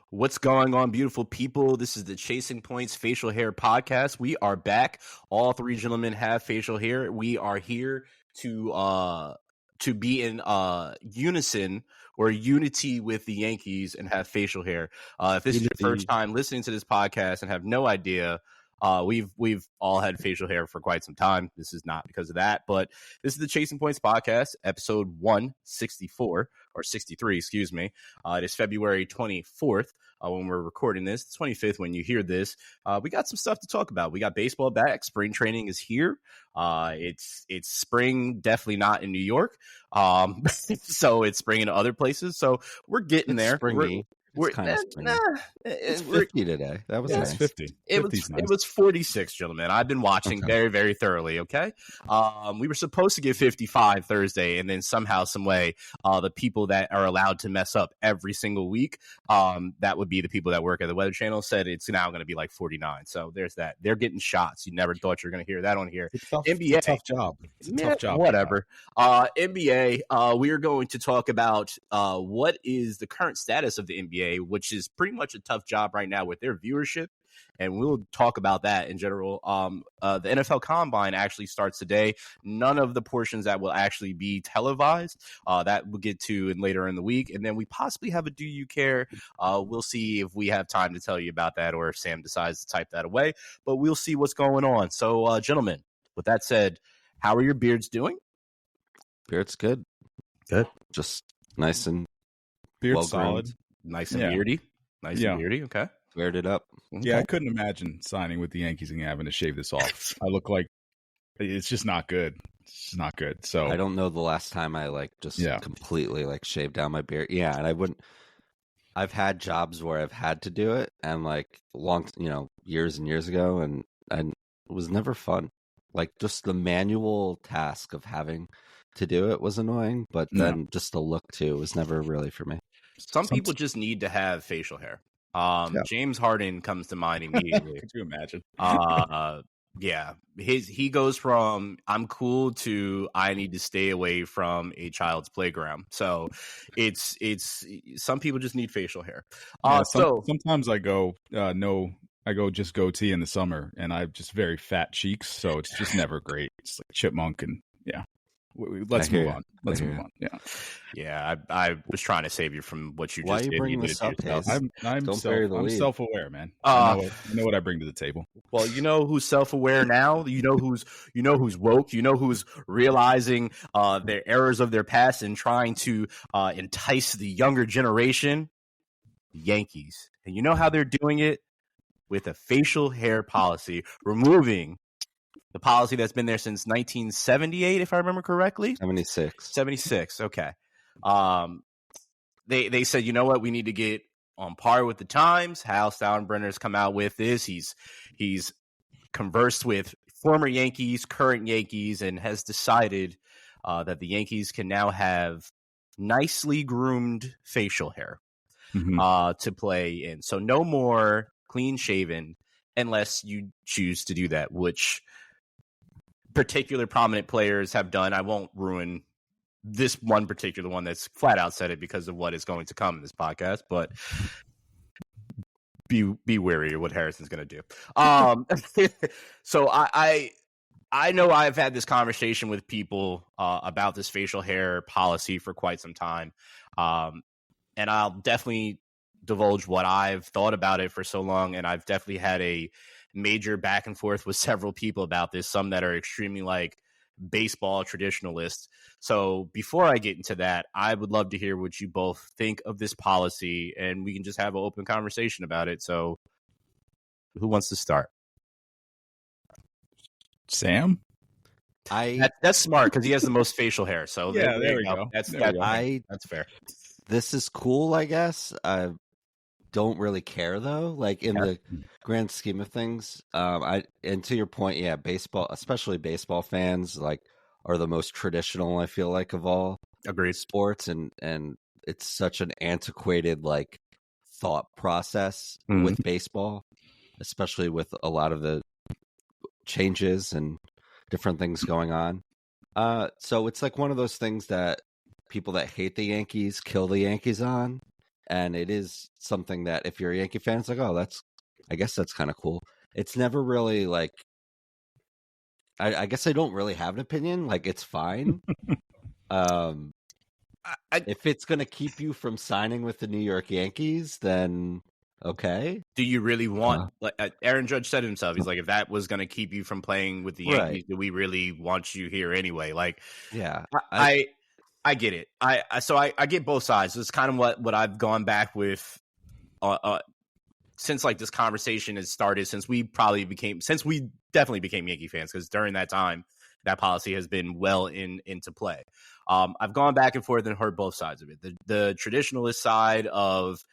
What's going on, beautiful people? This is the Chasing Points Facial Hair Podcast. We are back. All three gentlemen have facial hair. We are here to be in unison or unity with the Yankees and have facial hair. If this is your first time listening to this podcast and have no idea, we've all had facial hair for quite some time. This is not because of that, but this is the Chasing Points Podcast, episode 164 or 63, excuse me. It is February 24th. When we're recording this, the 25th when you hear this. We got some stuff to talk about. We got baseball back. Spring training is here. It's spring, definitely not in New York. So it's spring in other places. So we're getting there. Springy. It's kind of springy. It's 50 today. That was nice. 50. It was 46, gentlemen. I've been watching very, very thoroughly, okay? We were supposed to get 55 Thursday, and then somehow, some way, the people that are allowed to mess up every single week, that would be the people that work at the Weather Channel, said it's now going to be like 49. So there's that. They're getting shots. You never thought you were going to hear that on here. NBA. It's a tough job. It's a tough job. Whatever. NBA, we are going to talk about what is the current status of the NBA, which is pretty much a tough job right now with their viewership, and we'll talk about that in general. The NFL Combine actually starts today. None of the portions that will actually be televised, that we'll get to later in the week, and then we possibly have a Do You Care? We'll see if we have time to tell you about that or if Sam decides to type that away, but we'll see what's going on. So, gentlemen, with that said, how are your beards doing? Beard's good. Good. Just nice and Beard's solid. Nice and beardy. And beardy, okay. Squared it up. Okay. Yeah, I couldn't imagine signing with the Yankees and having to shave this off. I look like it's just not good. It's just not good. So I don't know the last time I completely shaved down my beard. Yeah, and I wouldn't. I've had jobs where I've had to do it, and years and years ago, and it was never fun. Like just the manual task of having to do it was annoying, but then just the look too was never really for me. Some people just need to have facial hair. James Harden comes to mind immediately. Could you imagine? Yeah. He goes from I'm cool to I need to stay away from a child's playground. So it's some people just need facial hair. Sometimes I go just goatee in the summer, and I have just very fat cheeks, so it's just never great. It's like chipmunk, and let's move on. Yeah. I was trying to save you from what you just Why are you did. bringing this up? I'm self-aware, man. I know what I bring to the table. Well, you know who's self-aware now. You know who's woke. You know who's realizing their errors of their past and trying to entice the younger generation. Yankees, and you know how they're doing it with a facial hair policy, removing the policy that's been there since 1978, if I remember correctly. 76. Okay. They said, you know what, we need to get on par with the times. Hal Steinbrenner's come out with this. He's conversed with former Yankees, current Yankees, and has decided that the Yankees can now have nicely groomed facial hair to play in. So no more clean shaven unless you choose to do that, which particular prominent players have done. I won't ruin this one particular one that's flat out said it because of what is going to come in this podcast, but be wary of what Harrison's going to do. So I know I've had this conversation with people about this facial hair policy for quite some time. And I'll definitely divulge what I've thought about it for so long. And I've definitely had a major back and forth with several people about this, some that are extremely baseball traditionalists. So before I get into that, I would love to hear what you both think of this policy, and we can just have an open conversation about it. So who wants to start? Sam? That's smart because he has the most facial hair. So there we go. That's fair. This is cool, I guess. I don't really care though. In the grand scheme of things, and to your point, baseball, especially baseball fans, are the most traditional. I feel like of all sports, and it's such an antiquated thought process with baseball, especially with a lot of the changes and different things going on. So it's one of those things that people that hate the Yankees kill the Yankees on. and it is something that if you're a Yankee fan, it's like, oh, I guess that's kind of cool. It's never really like, I guess I don't really have an opinion. Like, it's fine. If it's going to keep you from signing with the New York Yankees, then okay. Do you really want, like Aaron Judge said himself, he's like, if that was going to keep you from playing with the Yankees, do we really want you here anyway? Like, yeah, I get it. I get both sides. It's kind of what I've gone back with since like this conversation has started, since we definitely became Yankee fans, because during that time, that policy has been well into play. I've gone back and forth and heard both sides of it. The traditionalist side of,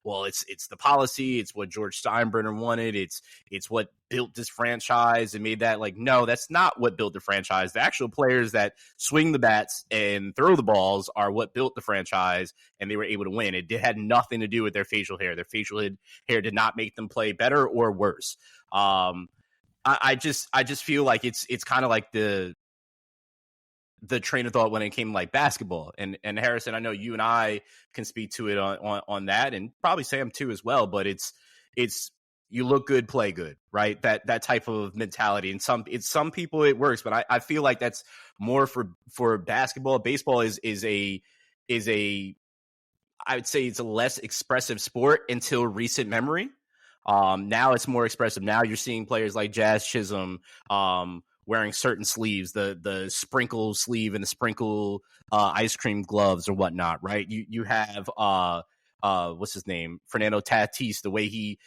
well, it's the policy, it's what George Steinbrenner wanted, it's what built this franchise and made that. Like, no, that's not what built the franchise. The actual players that swing the bats and throw the balls are what built the franchise, and they were able to win. It had nothing to do with their facial hair. Their facial hair did not make them play better or worse. I just feel like it's kind of like the train of thought when it came like basketball. And Harrison, I know you and I can speak to it on that, and probably Sam too as well, but it's you look good, play good, right? That type of mentality. And some people it works, but I feel like that's more for basketball. Baseball is a I would say it's a less expressive sport until recent memory. Now it's more expressive. Now you're seeing players like Jazz Chisholm wearing certain sleeves, the sprinkle sleeve and the sprinkle ice cream gloves or whatnot, right? You have what's his name, Fernando Tatis, the way he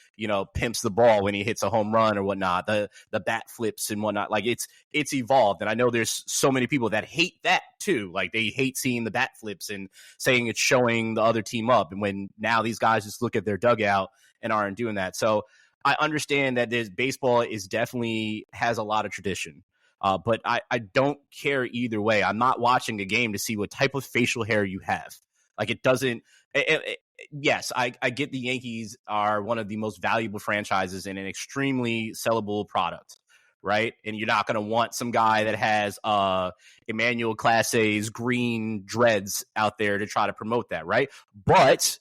pimps the ball when he hits a home run or whatnot, the bat flips and whatnot. Like it's evolved, and I know there's so many people that hate that too. Like they hate seeing the bat flips and saying it's showing the other team up, and when now these guys just look at their dugout and aren't doing that. So I understand that baseball is definitely has a lot of tradition. But I don't care either way. I'm not watching a game to see what type of facial hair you have. Like it doesn't. Yes, I get the Yankees are one of the most valuable franchises and an extremely sellable product, right? And you're not going to want some guy that has Emmanuel Classe's green dreads out there to try to promote that, right? But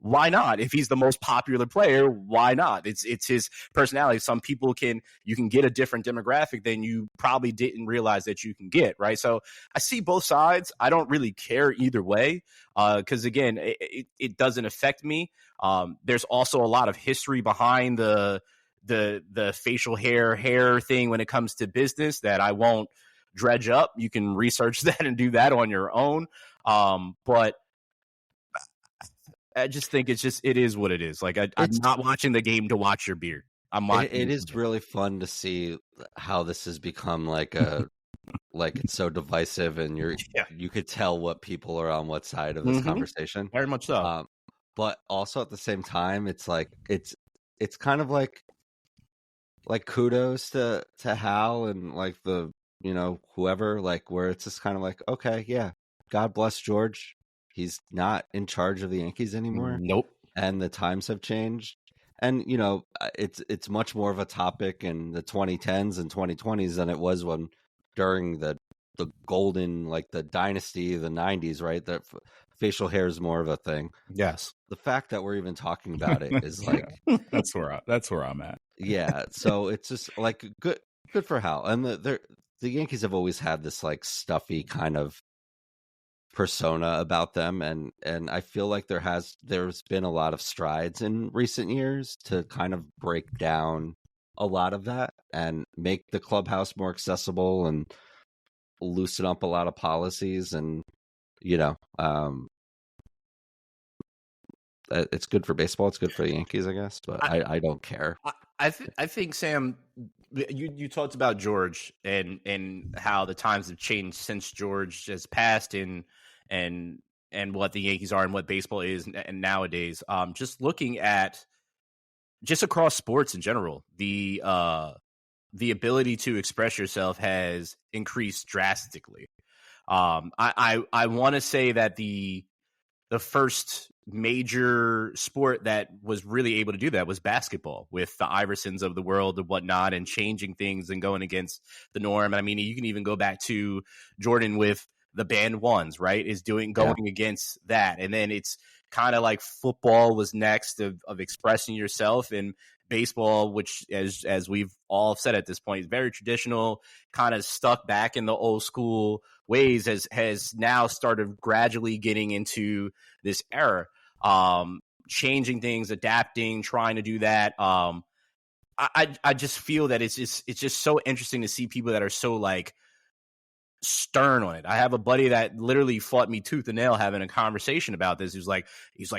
why not? If he's the most popular player, why not? It's his personality. Some people you can get a different demographic than you probably didn't realize that you can get, right? So I see both sides. I don't really care either way because, again, it doesn't affect me. There's also a lot of history behind the facial hair thing when it comes to business that I won't dredge up. You can research that and do that on your own. But I just think it is what it is. Like I'm not watching the game to watch your beard. I'm watching. It is really fun to see how this has become like like it's so divisive, and you could tell what people are on what side of this conversation. Very much so. But also at the same time, it's like it's kind of like kudos to Hal and like the whoever, like where it's just kind of like, okay, yeah, God bless George. He's not in charge of the Yankees anymore. Nope. And the times have changed. And, it's much more of a topic in the 2010s and 2020s than it was during the golden, like the dynasty of the 90s, right? That facial hair is more of a thing. Yes. The fact that we're even talking about it is like... That's where I'm at. Yeah. So it's just like good for Hal. And the Yankees have always had this like stuffy kind of persona about them, and I feel like there's been a lot of strides in recent years to kind of break down a lot of that and make the clubhouse more accessible and loosen up a lot of policies, and it's good for baseball, it's good for the Yankees, I guess, but I don't care. I think, Sam, you talked about George and how the times have changed since George has passed, and what the Yankees are and what baseball is and nowadays. Just looking at just across sports in general, the ability to express yourself has increased drastically. I want to say that the first major sport that was really able to do that was basketball, with the Iversons of the world and whatnot, and changing things and going against the norm. I mean, you can even go back to Jordan with the band ones, right? Going against that. And then it's kind of like football was next of expressing yourself, and baseball, which as we've all said at this point, is very traditional, kind of stuck back in the old school ways, has now started gradually getting into this era, changing things, adapting, trying to do that. I just feel that it's just so interesting to see people that are so like stern on it. I have a buddy that literally fought me tooth and nail having a conversation about this. He's like,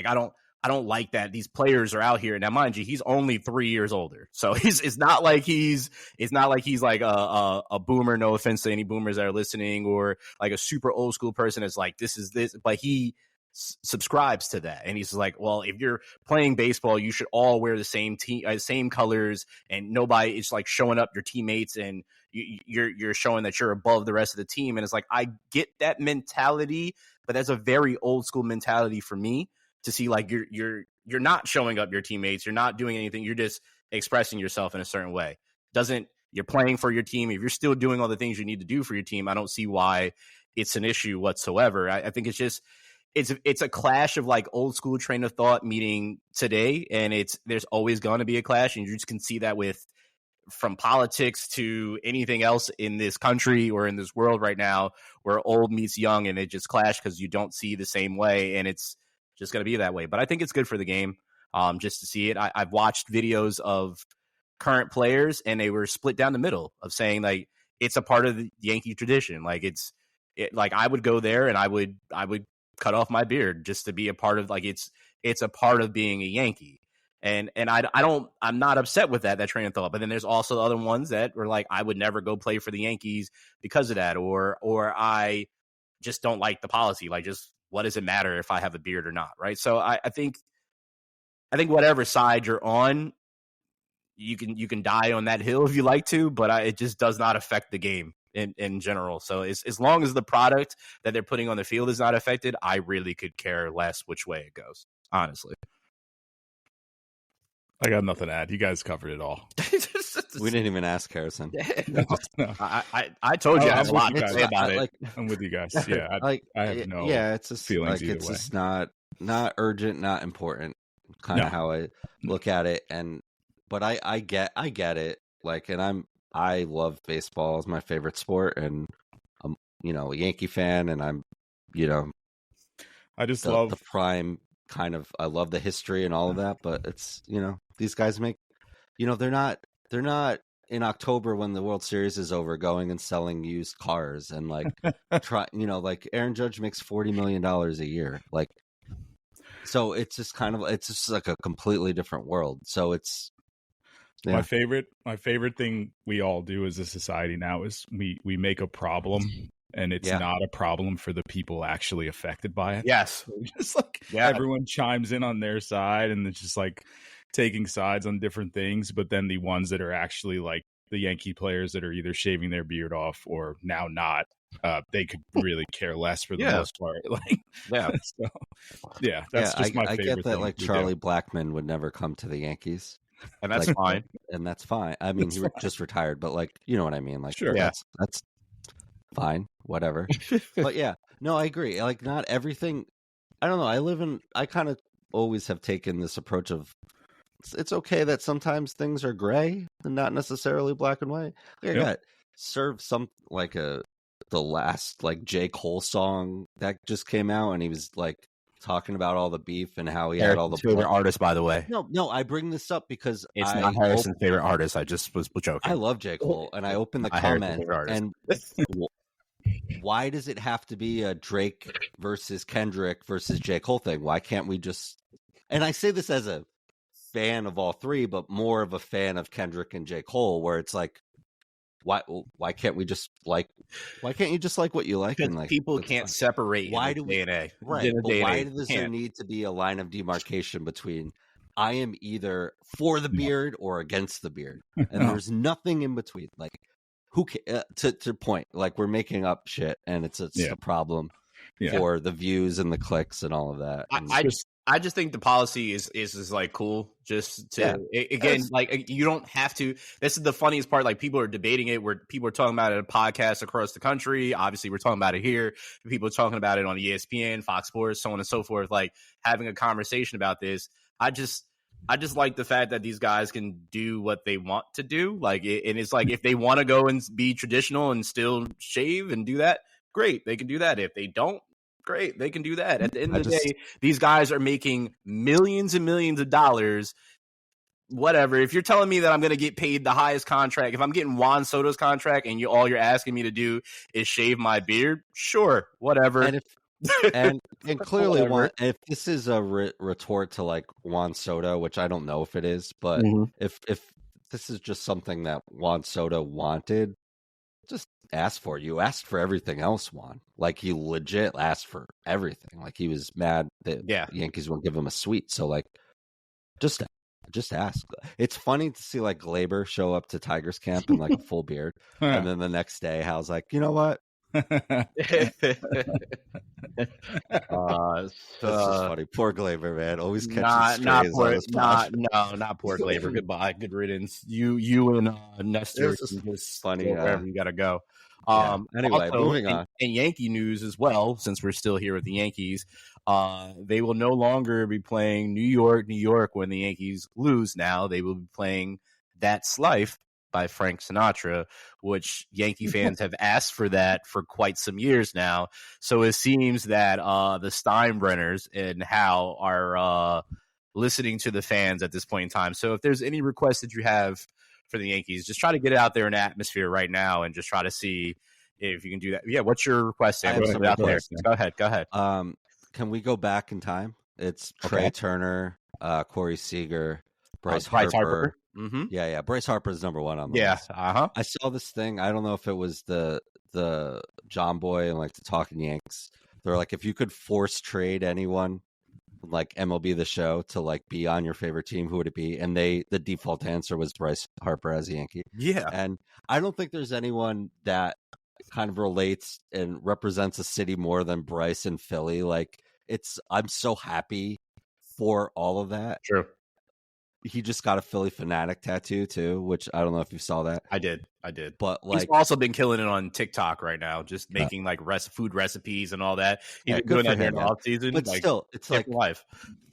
I don't like that these players are out here. Now, mind you, he's only 3 years older, so it's not like he's like a boomer. No offense to any boomers that are listening, or like a super old school person that's like this is this, but he subscribes to that, and he's like, well, if you're playing baseball, you should all wear the same colors, and nobody is like showing up your teammates, and you're showing that you're above the rest of the team. And it's like, I get that mentality, but that's a very old school mentality for me to see like you're not showing up your teammates, you're not doing anything, you're just expressing yourself in a certain way. You're playing for your team. If you're still doing all the things you need to do for your team, I don't see why it's an issue whatsoever. I think it's just it's a clash of like old school train of thought meeting today, and there's always going to be a clash, and you just can see that from politics to anything else in this country or in this world right now, where old meets young, and it just clash because you don't see the same way, and it's just going to be that way. But I think it's good for the game, just to see it. I've watched videos of current players, and they were split down the middle of saying like it's a part of the Yankee tradition. Like like I would go there and I would cut off my beard just to be a part of, like, it's a part of being a Yankee. And I'm not upset with that train of thought. But then there's also other ones that were like, I would never go play for the Yankees because of that, or I just don't like the policy. Like, just what does it matter if I have a beard or not, right? So I think whatever side you're on, you can die on that hill if you like to, but it just does not affect the game in general. So as long as the product that they're putting on the field is not affected, I really could care less which way it goes, honestly. I got nothing to add. You guys covered it all. We didn't even ask Harrison. No. I told you I have a lot to say about it. I'm with you guys. Yeah, I have no it's just feelings like either it's way. just not urgent, not important. Kind of how I look at it, but I get it. Like, and I love baseball. It's my favorite sport, and I'm a Yankee fan, and I'm I just love love the prime kind of. I love the history and all of that, but it's these guys make they're not in October when the World Series is over going and selling used cars and like like Aaron Judge makes $40 million a year, like, so it's just it's just like a completely different world. So it's my favorite thing we all do as a society now is we make a problem, and it's not a problem for the people actually affected by it. Yes. So just like everyone chimes in on their side, and it's just like taking sides on different things. But then the ones that are actually like the Yankee players that are either shaving their beard off or now not, they could really care less for the most part. Like, that's just my favorite. I get that, like Charlie Blackmon would never come to the Yankees. And that's fine. And that's fine. I mean, he just retired, but like, you know what I mean? Like, sure. That's fine. Whatever. But yeah, no, I agree. Like, not everything. I don't know. I kind of always have taken this approach of it's okay that sometimes things are gray and not necessarily black and white. Like, I got served some like the last like J. Cole song that just came out, and he was like talking about all the beef and how he had all the favorite artist, by the way. No, I bring this up because it's not Harrison's favorite artist. I just was joking. I love J. Cole, and I opened the comment, and why does it have to be a Drake versus Kendrick versus J. Cole thing? Why can't we just? And I say this as a fan of all three, but more of a fan of Kendrick and J. Cole, where it's like, why can't we just like? Why can't you just like what you like? And like, people can't separate. Why do we? Right. But why does there need to be a line of demarcation between I am either for the beard or against the beard, and there's nothing in between? Like, who to point? Like, we're making up shit, and it's a problem for the views and the clicks and all of that. I just think the policy is like cool. Just to again, like you don't have to. This is the funniest part. Like people are debating it, where people are talking about it in podcasts across the country. Obviously, we're talking about it here. People are talking about it on ESPN, Fox Sports, so on and so forth. Like having a conversation about this. I just like the fact that these guys can do what they want to do. Like, and it's like if they want to go and be traditional and still shave and do that, great, they can do that. If they don't, great, they can do that. At the end of the day, these guys are making millions and millions of dollars. Whatever. If you're telling me that I'm going to get paid the highest contract, if I'm getting Juan Soto's contract and all you're asking me to do is shave my beard, sure, whatever. And clearly, if this is a retort to like Juan Soto, which I don't know if it is, but if this is just something that Juan Soto wanted, just ask for it. You asked for everything else, Juan. Like he legit asked for everything. Like he was mad that the Yankees won't give him a suite. So like, just ask. It's funny to see like Glaber show up to Tigers camp in like a full beard, and then the next day, Hal's like, you know what? That's just funny. Poor Glaber, man. Always catching strays on his pod. Not poor Glaber. Goodbye. Good riddance. You and Nestor just funny. Wherever you gotta go. Anyway, also, moving on. And Yankee news as well, since we're still here with the Yankees. They will no longer be playing New York when the Yankees lose. Now they will be playing That's Life by Frank Sinatra, which Yankee fans have asked for that for quite some years now. So it seems that the Steinbrenners and Hal are listening to the fans at this point in time. So if there's any requests that you have for the Yankees, just try to get it out there in the atmosphere right now and just try to see if you can do that. Yeah, what's your request, Sam? Out there. Go ahead. Can we go back in time? It's Trey Turner, Corey Seager, Bryce Harper. Mm-hmm. Yeah. Bryce Harper is number one on the list. I saw this thing. I don't know if it was the John Boy and like the Talking Yanks. They're like, if you could force trade anyone, like MLB The Show, to like be on your favorite team, who would it be? And the default answer was Bryce Harper as a Yankee. Yeah. And I don't think there's anyone that kind of relates and represents a city more than Bryce in Philly. Like I'm so happy for all of that. True. He just got a Philly Fanatic tattoo too, which I don't know if you saw that. I did. But like, he's also been killing it on TikTok right now, just making like food recipes and all that. He's been doing that during the off season. But like, still, it's like life.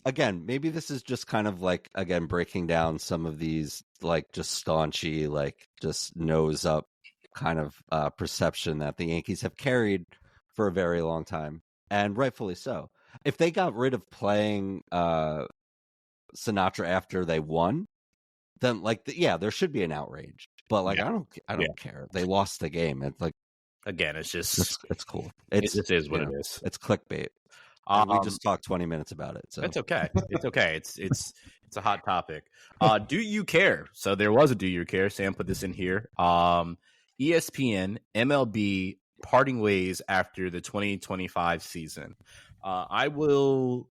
Again, maybe this is just kind of like breaking down some of these like just staunchy, like just nose up kind of perception that the Yankees have carried for a very long time, and rightfully so. If they got rid of playing Sinatra after they won, then like there should be an outrage. But like I don't care. They lost the game. It's like, again, it's just it's cool. It is what it is. It's clickbait. We just talked 20 minutes about it. So it's okay. It's okay. It's a hot topic. Do you care? So there was a Do You Care? Sam put this in here. ESPN, MLB parting ways after the 2025 season. I will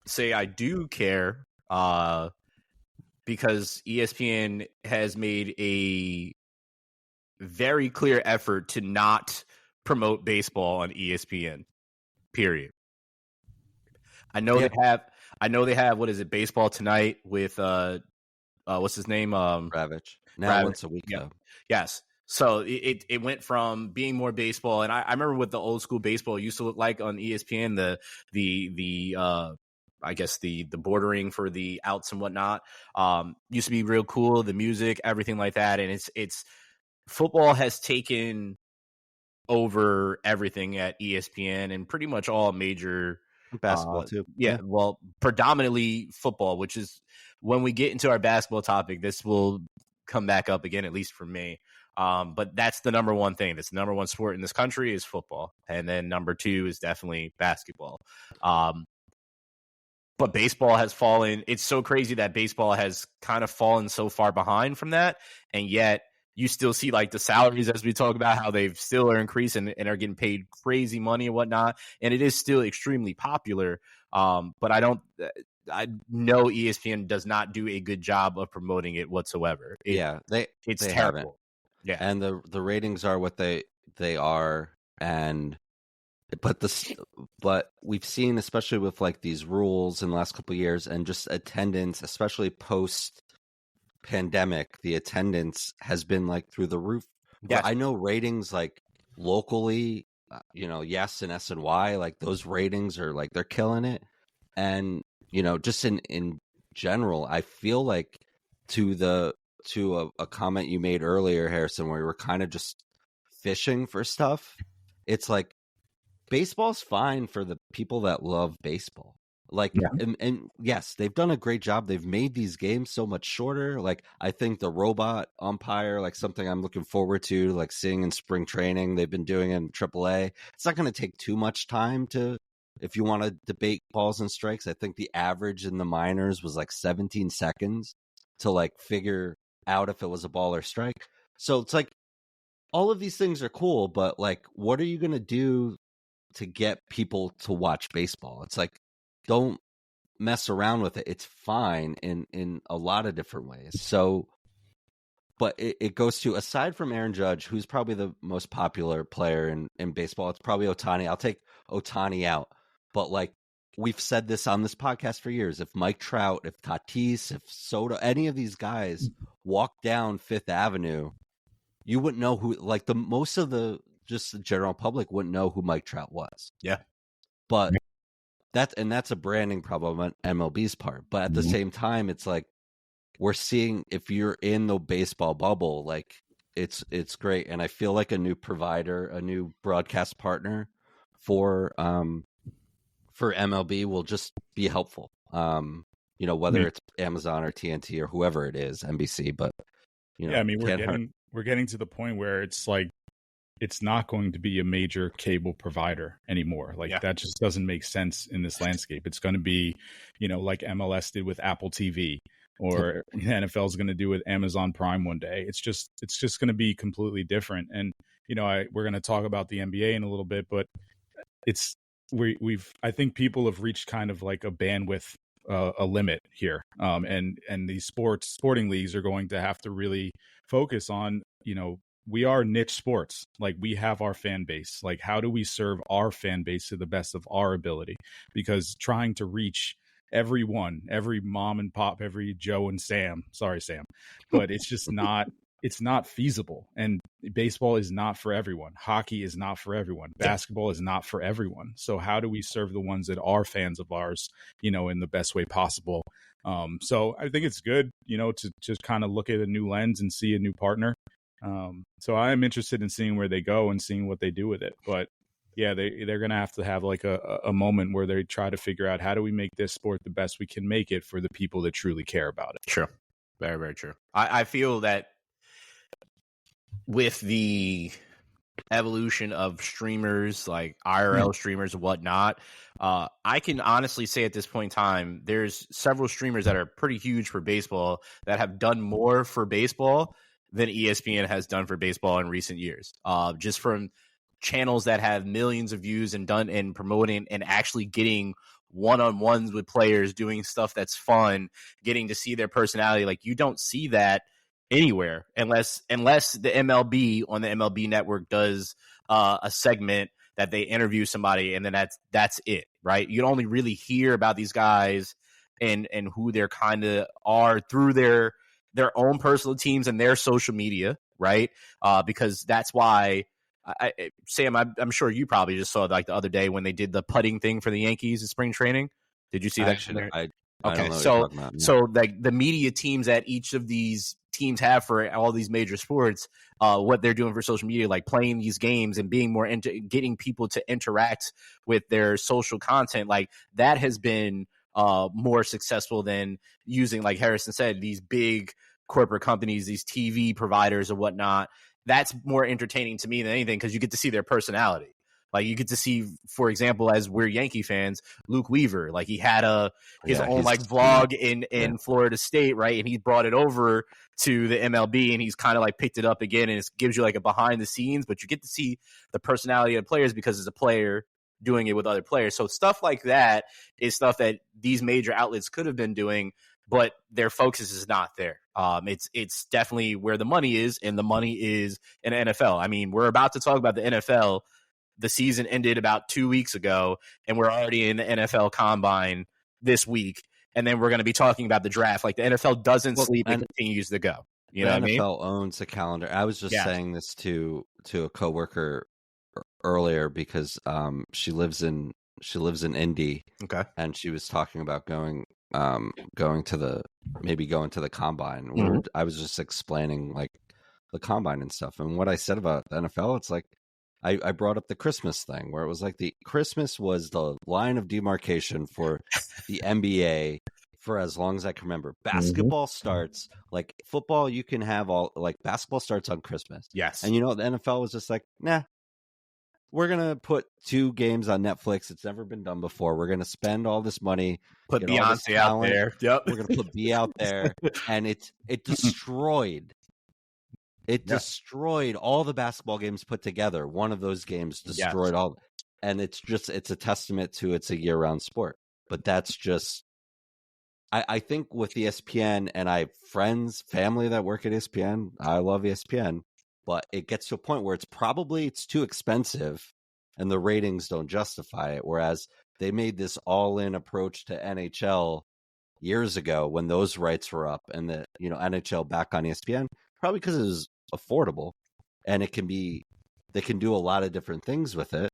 say I do care because ESPN has made a very clear effort to not promote baseball on ESPN. Period. I know they have what is it, Baseball Tonight with what's his name? Ravitch. Now once a week though. Yes. So it went from being more baseball, and I remember what the old school baseball used to look like on ESPN, the I guess the bordering for the outs and whatnot used to be real cool, the music, everything like that. And it's football has taken over everything at ESPN and pretty much all major basketball too. Yeah, well, predominantly football, which is when we get into our basketball topic, this will come back up again, at least for me. But that's the number one thing. That's the number one sport in this country is football. And then number two is definitely basketball. But baseball has fallen. It's so crazy that baseball has kind of fallen so far behind from that. And yet you still see like the salaries, as we talk about, how they still are increasing and are getting paid crazy money and whatnot. And it is still extremely popular. But I know ESPN does not do a good job of promoting it whatsoever. It's terrible. Haven't. Yeah. And the ratings are what they are. And but we've seen, especially with like these rules in the last couple of years and just attendance, especially post pandemic, the attendance has been like through the roof. Yes. I know ratings like locally, Yes and SNY, like those ratings are like they're killing it. And just in general, I feel like to a comment you made earlier, Harrison, where you were kind of just fishing for stuff. It's like baseball's fine for the people that love baseball. Like, and yes, they've done a great job. They've made these games so much shorter. Like, I think the robot umpire, like something I'm looking forward to, like seeing in spring training. They've been doing it in AAA. It's not going to take too much time if you want to debate balls and strikes. I think the average in the minors was like 17 seconds to like figure out if it was a ball or strike. So it's like all of these things are cool, but like, what are you going to do to get people to watch baseball? It's like, don't mess around with it. It's fine in a lot of different ways. So, but it goes to, aside from Aaron Judge, who's probably the most popular player in baseball, it's probably Ohtani. I'll take Ohtani out. But like, we've said this on this podcast for years. If Mike Trout, if Tatis, if Soto, any of these guys walk down Fifth Avenue, you wouldn't know who, like most of the general public wouldn't know who Mike Trout was. Yeah. But that's a branding problem on MLB's part. But at the same time, it's like, we're seeing, if you're in the baseball bubble, like it's great. And I feel like a new provider, a new broadcast partner for MLB will just be helpful. Whether it's Amazon or TNT or whoever it is, NBC, but I mean, we're getting to the point where it's like, it's not going to be a major cable provider anymore. Like that just doesn't make sense in this landscape. It's going to be, like MLS did with Apple TV, or the NFL is going to do with Amazon Prime one day. It's just going to be completely different. And, we're going to talk about the NBA in a little bit, but I think people have reached kind of like a bandwidth, a limit here. And these sporting leagues are going to have to really focus on, we are niche sports. Like, we have our fan base. Like, how do we serve our fan base to the best of our ability? Because trying to reach everyone, every mom and pop, every Joe and Sam, sorry, Sam, but it's just it's not feasible. And baseball is not for everyone. Hockey is not for everyone. Basketball is not for everyone. So how do we serve the ones that are fans of ours, in the best way possible? So I think it's good, to just kind of look at a new lens and see a new partner. So I am interested in seeing where they go and seeing what they do with it. But yeah, they're going to have like a moment where they try to figure out, how do we make this sport the best we can make it for the people that truly care about it. Sure. Very, very true. I feel that with the evolution of streamers, like IRL streamers and whatnot, I can honestly say at this point in time, there's several streamers that are pretty huge for baseball that have done more for baseball than ESPN has done for baseball in recent years. Just from channels that have millions of views and done and promoting and actually getting one-on-ones with players, doing stuff that's fun, getting to see their personality. Like, you don't see that anywhere unless the MLB on the MLB network does a segment that they interview somebody, and then that's it, right? You only really hear about these guys and who they're kind of are through their own personal teams and their social media, right? Because that's why, Sam, I'm sure you probably just saw, like, the other day when they did the putting thing for the Yankees in spring training. Did you see that? Actually, I okay, don't know what you're talking about. So like the media teams that each of these teams have for all these major sports, what they're doing for social media, like playing these games and being more getting people to interact with their social content, like that has been more successful than using, like Harrison said, these big corporate companies, these TV providers or whatnot. That's more entertaining to me than anything, because you get to see their personality. Like, you get to see, for example, as we're Yankee fans, Luke Weaver, like he had his own like vlog in Florida State, right? And he brought it over to the MLB, and he's kind of like picked it up again, and it gives you like a behind the scenes, but you get to see the personality of the players because it's a player doing it with other players. So stuff like that is stuff that these major outlets could have been doing, but their focus is not there. It's definitely where the money is, and the money is in NFL. I mean, we're about to talk about the NFL. the season ended about 2 weeks ago, and we're already in the NFL Combine this week, and then we're going to be talking about the draft. Like the NFL doesn't sleep and continues to go. You know what I mean? The NFL owns a calendar. I was just saying this to a coworker earlier because she lives in Indy. Okay. And she was talking about going to the combine. Where I was just explaining like the combine and stuff. And what I said about the NFL, it's like I brought up the Christmas thing where it was like the Christmas was the line of demarcation for the NBA for as long as I can remember. Basketball starts like football. You can have basketball starts on Christmas. Yes. And the NFL was just like, nah, we're going to put 2 games on Netflix. It's never been done before. We're going to spend all this money. Put Beyonce out there. Yep. We're going to put B out there. And it destroyed. It destroyed all the basketball games put together. One of those games destroyed all. And it's a testament to it's a year-round sport. But that's just, I think with ESPN, and I have friends, family that work at ESPN. I love ESPN. But it gets to a point where it's too expensive and the ratings don't justify it. Whereas they made this all-in approach to NHL years ago when those rights were up and the NHL back on ESPN, probably because it was affordable and they can do a lot of different things with it.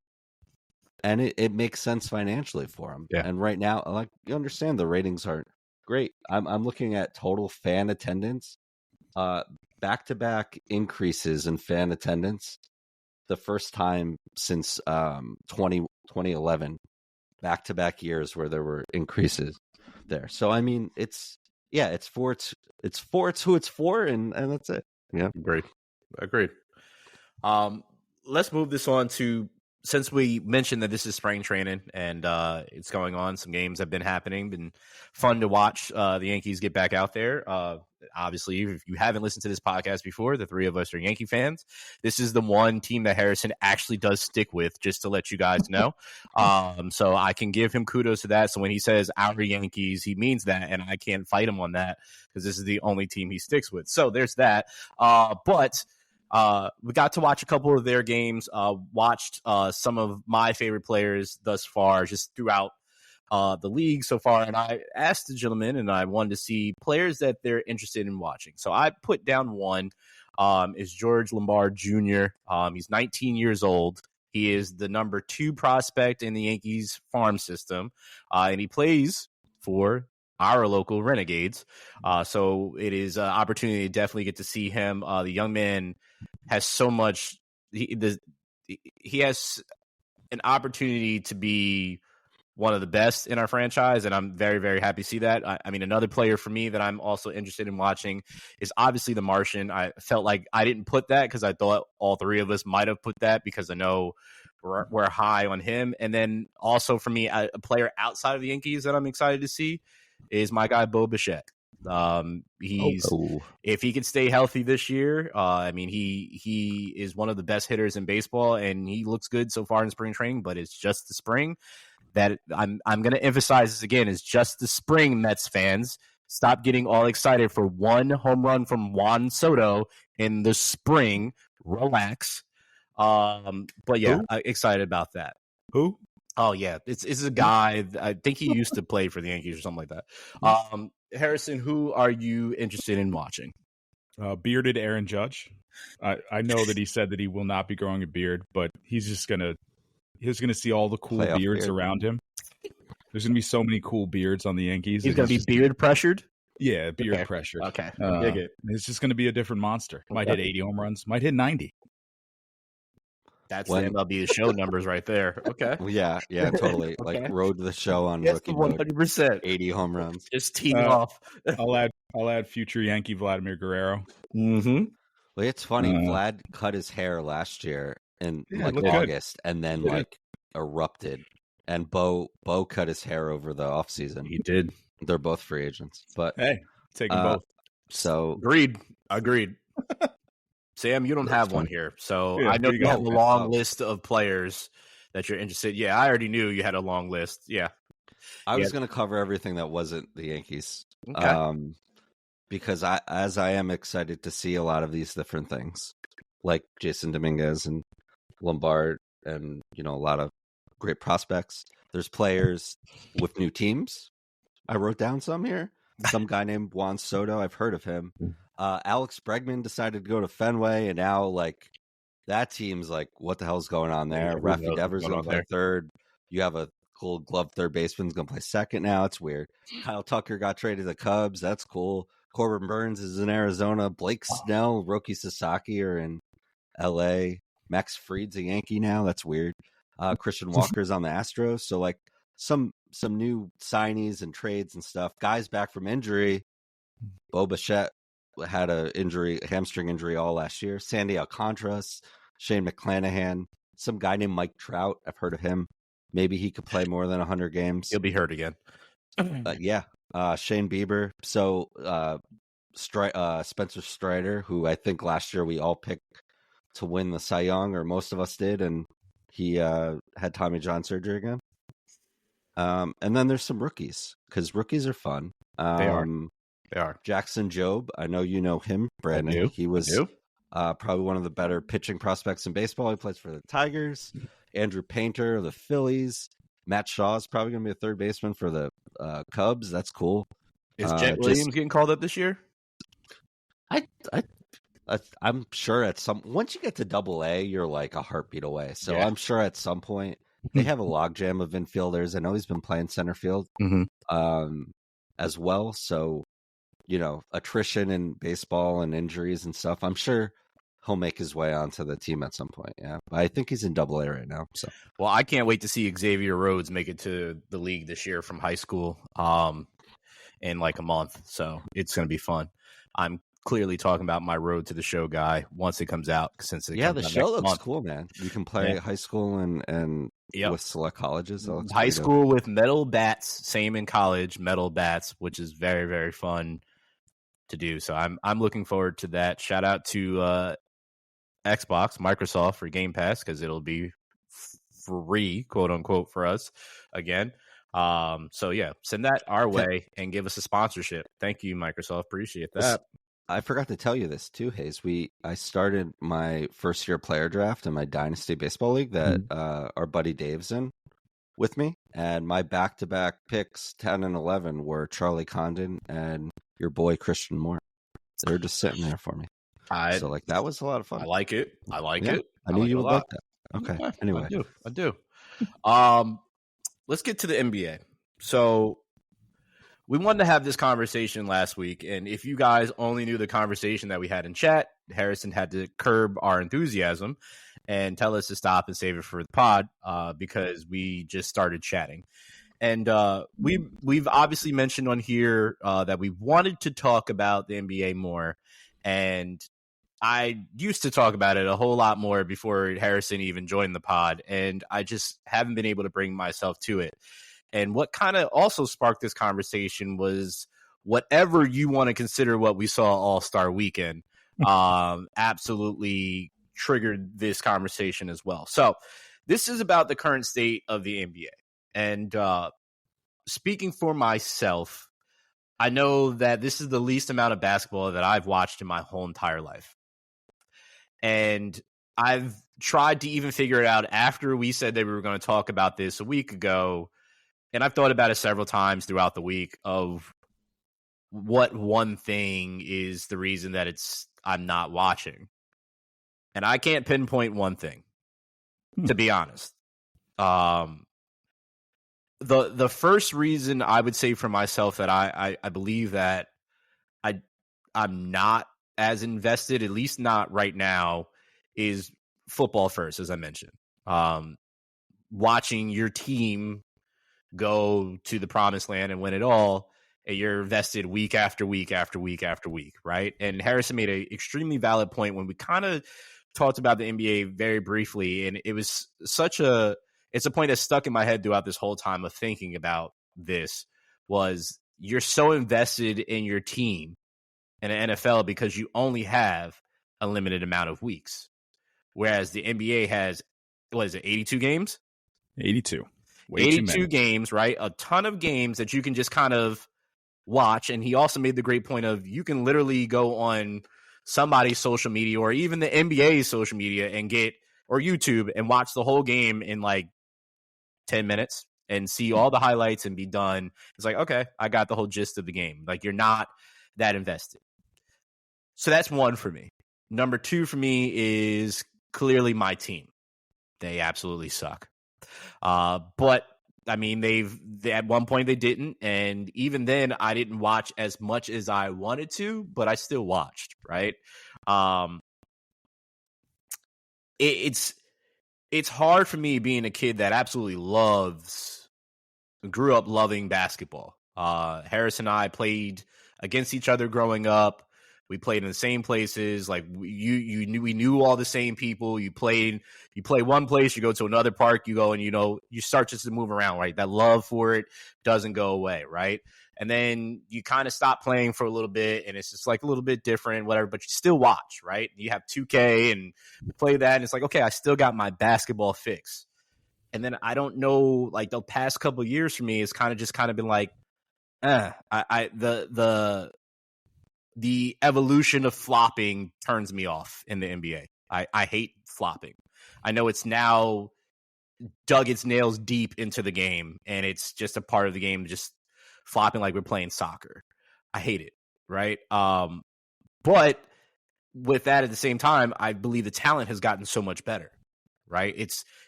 And it makes sense financially for them. Yeah. And right now, like you understand the ratings aren't great. I'm looking at total fan attendance. Back-to-back increases in fan attendance, the first time since 2011, back-to-back years where there were increases there. So I mean, it's who it's for, and that's it. Yeah, agreed. Let's move this on to, since we mentioned that this is spring training and it's going on, some games have been happening, been fun to watch the Yankees get back out there. Obviously, if you haven't listened to this podcast before, the three of us are Yankee fans. This is the one team that Harrison actually does stick with, just to let you guys know. So I can give him kudos to that. So when he says our Yankees, he means that, and I can't fight him on that because this is the only team he sticks with. So there's that. But we got to watch a couple of their games, watched some of my favorite players thus far, just throughout the league so far. And I asked the gentleman, and I wanted to see players that they're interested in watching. So I put down one, is George Lombard Jr. He's 19 years old. He is the number 2 prospect in the Yankees farm system, and he plays for our local Renegades. So it is an opportunity to definitely get to see him. The young man has so much. He has an opportunity to be one of the best in our franchise, and I'm very, very happy to see that. I mean, another player for me that I'm also interested in watching is obviously the Martian. I felt like I didn't put that because I thought all three of us might have put that because I know we're high on him. And then also for me, a player outside of the Yankees that I'm excited to see is my guy Bo Bichette. If he can stay healthy this year, I mean, he is one of the best hitters in baseball, and he looks good so far in spring training. But it's just the spring that I'm going to emphasize this again. Is just the spring, Mets fans. Stop getting all excited for one home run from Juan Soto in the spring. Relax. But yeah, I'm excited about that. Who? Oh yeah, this is a guy. I think he used to play for the Yankees or something like that. Harrison, who are you interested in watching? Bearded Aaron Judge. I know that he said that he will not be growing a beard, but he's gonna see all the cool beards around him. There's gonna be so many cool beards on the Yankees. He's gonna be beard pressured. Yeah, beard pressured. Okay, dig it. It's just gonna be a different monster. Might hit 80 home runs. Might hit 90. That's the MLB show numbers right there. Okay. Yeah, totally. Okay. Like rode the show on rookie 100%. 80 home runs. Just team off. I'll add future Yankee Vladimir Guerrero. Mm-hmm. Well, it's funny. Vlad cut his hair last year in August, and then erupted. And Bo cut his hair over the offseason. He did. They're both free agents, but hey, take them both. So agreed. Sam, you don't have one here, so I know you have a long list of players that you're interested. Yeah, I already knew you had a long list. Yeah, I was going to cover everything that wasn't the Yankees, because I am excited to see a lot of these different things, like Jason Dominguez and Lombard and a lot of great prospects. There's players with new teams. I wrote down some here. Some guy named Juan Soto. I've heard of him. Alex Bregman decided to go to Fenway, and now that team's like, what the hell's going on there? Yeah, Rafi Devers going to play third. You have a cool glove third baseman's going to play second now. It's weird. Kyle Tucker got traded to the Cubs. That's cool. Corbin Burns is in Arizona. Blake Snell, Roki Sasaki are in L.A. Max Fried's a Yankee now. That's weird. Christian Walker's on the Astros. So like some new signees and trades and stuff. Guys back from injury. Bo Bichette had a hamstring injury all last year. Sandy Alcantara, Shane McClanahan, some guy named Mike Trout. I've heard of him. Maybe he could play more than 100 games. He'll be hurt again. Yeah. Shane Bieber. So Spencer Strider, who I think last year we all picked to win the Cy Young, or most of us did, and he had Tommy John surgery again. And then there's some rookies, because rookies are fun. They are. Jackson Jobe, I know you know him, Brandon. He was probably one of the better pitching prospects in baseball. He plays for the Tigers. Andrew Painter of the Phillies. Matt Shaw is probably going to be a third baseman for the Cubs. That's cool. Is Jet Williams getting called up this year? I'm sure once you get to Double-A, you're like a heartbeat away. So I'm sure at some point they have a logjam of infielders. I know he's been playing center field as well. So, attrition in baseball and injuries and stuff. I'm sure he'll make his way onto the team at some point. Yeah, but I think he's in Double-A right now. So, well, I can't wait to see Xavier Rhodes make it to the league this year from high school in like a month. So it's going to be fun. I'm clearly talking about my Road to the Show guy once it comes out. The show looks cool, man. You can play high school and with select colleges. High school with metal bats, same in college, metal bats, which is very, very fun to do. So I'm looking forward to that. Shout out to Xbox, Microsoft for Game Pass, because it'll be free, quote unquote, for us again. So yeah, send that our way and give us a sponsorship. Thank you, Microsoft. Appreciate that. I forgot to tell you this too, Hayes. I started my first year player draft in my Dynasty Baseball League that our buddy Dave's in with me. And my back-to-back picks, 10 and 11, were Charlie Condon and your boy Christian Moore. They're just sitting there for me. So that was a lot of fun. I like it. I knew you would like that. Okay. Anyway. I do. Let's get to the NBA. So we wanted to have this conversation last week, and if you guys only knew the conversation that we had in chat, Harrison had to curb our enthusiasm and tell us to stop and save it for the pod because we just started chatting. And we've obviously mentioned on here that we wanted to talk about the NBA more, and I used to talk about it a whole lot more before Harrison even joined the pod, and I just haven't been able to bring myself to it. And what kind of also sparked this conversation was whatever you want to consider what we saw All-Star Weekend absolutely triggered this conversation as well. So this is about the current state of the NBA. And speaking for myself, I know that this is the least amount of basketball that I've watched in my whole entire life. And I've tried to even figure it out after we said that we were going to talk about this a week ago. And I've thought about it several times throughout the week of what one thing is the reason that I'm not watching. And I can't pinpoint one thing, to be honest. The first reason I would say for myself that I believe that I'm not as invested, at least not right now, is football first, as I mentioned. Watching your team go to the promised land and win it all, and you're invested week after week after week after week, right? And Harrison made an extremely valid point when we kind of talked about the NBA very briefly, and it was it's a point that stuck in my head throughout this whole time of thinking about this, was you're so invested in your team in the NFL because you only have a limited amount of weeks. Whereas the NBA has, 82 games? 82. 82 games, right? A ton of games that you can just kind of watch. And he also made the great point of you can literally go on somebody's social media or even the NBA's social media and get or YouTube and watch the whole game in like 10 minutes and see all the highlights and be done. It's like, okay, I got the whole gist of the game. Like, you're not that invested. So that's one for me. Number two for me is clearly my team. They absolutely suck. But I mean, they at one point they didn't, and even then, I didn't watch as much as I wanted to, but I still watched. Right? It's hard for me being a kid that absolutely grew up loving basketball. Harris and I played against each other growing up. We played in the same places. Like we knew all the same people. You play one place, you go to another park, you go and you start just to move around, right? That love for it doesn't go away, right? And then you kind of stop playing for a little bit, and it's just like a little bit different, whatever. But you still watch, right? You have 2K and you play that, and it's like, okay, I still got my basketball fix. And then I don't know, like the past couple of years for me, it's kind of been like, the evolution of flopping turns me off in the NBA. I hate flopping. I know it's now dug its nails deep into the game, and it's just a part of the game, just flopping like we're playing soccer. I hate it, right? But with that at the same time, I believe the talent has gotten so much better, right?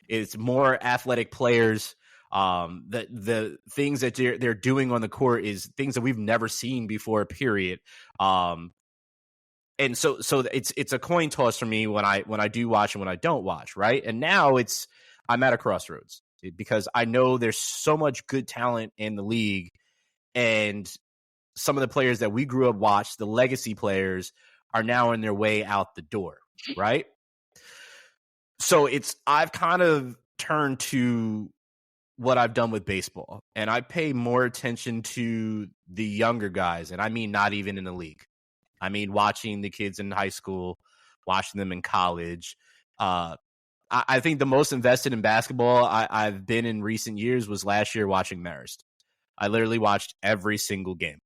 It's more athletic players. The things that they're doing on the court is things that we've never seen before, period. And so it's a coin toss for me when I do watch and when I don't watch, right? And now I'm at a crossroads because I know there's so much good talent in the league, and some of the players that we grew up watched, the legacy players, are now on their way out the door, right? So I've kind of turned to what I've done with baseball, and I pay more attention to the younger guys, and I mean not even in the league. I mean watching the kids in high school, watching them in college. I think the most invested in basketball I've been in recent years was last year watching Marist. I literally watched every single game.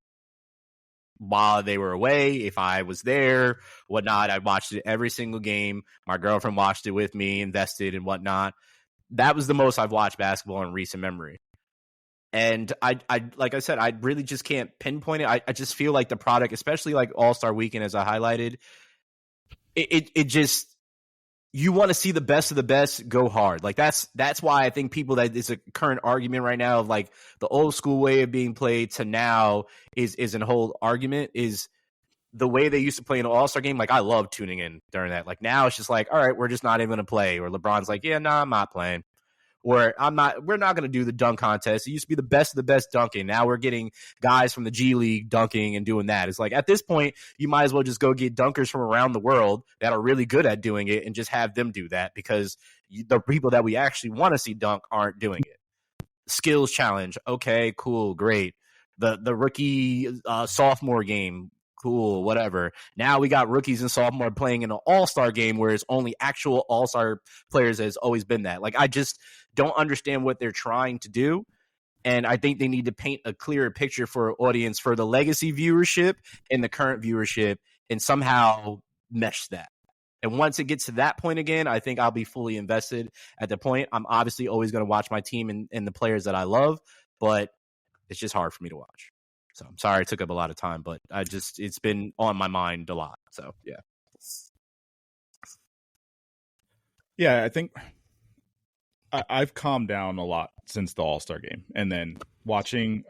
While they were away, if I was there, whatnot, I watched it every single game. My girlfriend watched it with me, invested and whatnot. That was the most I've watched basketball in recent memory. And I like I said, I really just can't pinpoint it. I just feel like the product, especially like All-Star Weekend, as I highlighted, it just, you want to see the best of the best go hard. Like that's why I think people, that is a current argument right now of like the old school way of being played to now is a whole argument, is the way they used to play in an All-Star game. Like I love tuning in during that. Like now it's just like, all right, we're just not even going to play. Or LeBron's like, yeah, no, I'm not playing. Or we're not going to do the dunk contest. It used to be the best of the best dunking. Now we're getting guys from the G League dunking and doing that. It's like at this point, you might as well just go get dunkers from around the world that are really good at doing it and just have them do that, because the people that we actually want to see dunk aren't doing it. Skills challenge. Okay, cool, great. The rookie sophomore game. Cool, whatever. Now we got rookies and sophomore playing in an all-star game where it's only actual all-star players. Has always been that. Like, I just don't understand what they're trying to do. And I think they need to paint a clearer picture for an audience for the legacy viewership and the current viewership and somehow mesh that. And once it gets to that point again, I think I'll be fully invested. At the point, I'm obviously always going to watch my team and the players that I love, but it's just hard for me to watch. So I'm sorry it took up a lot of time, but it's been on my mind a lot. So, yeah. Yeah, I think I've calmed down a lot since the All-Star game. And then watching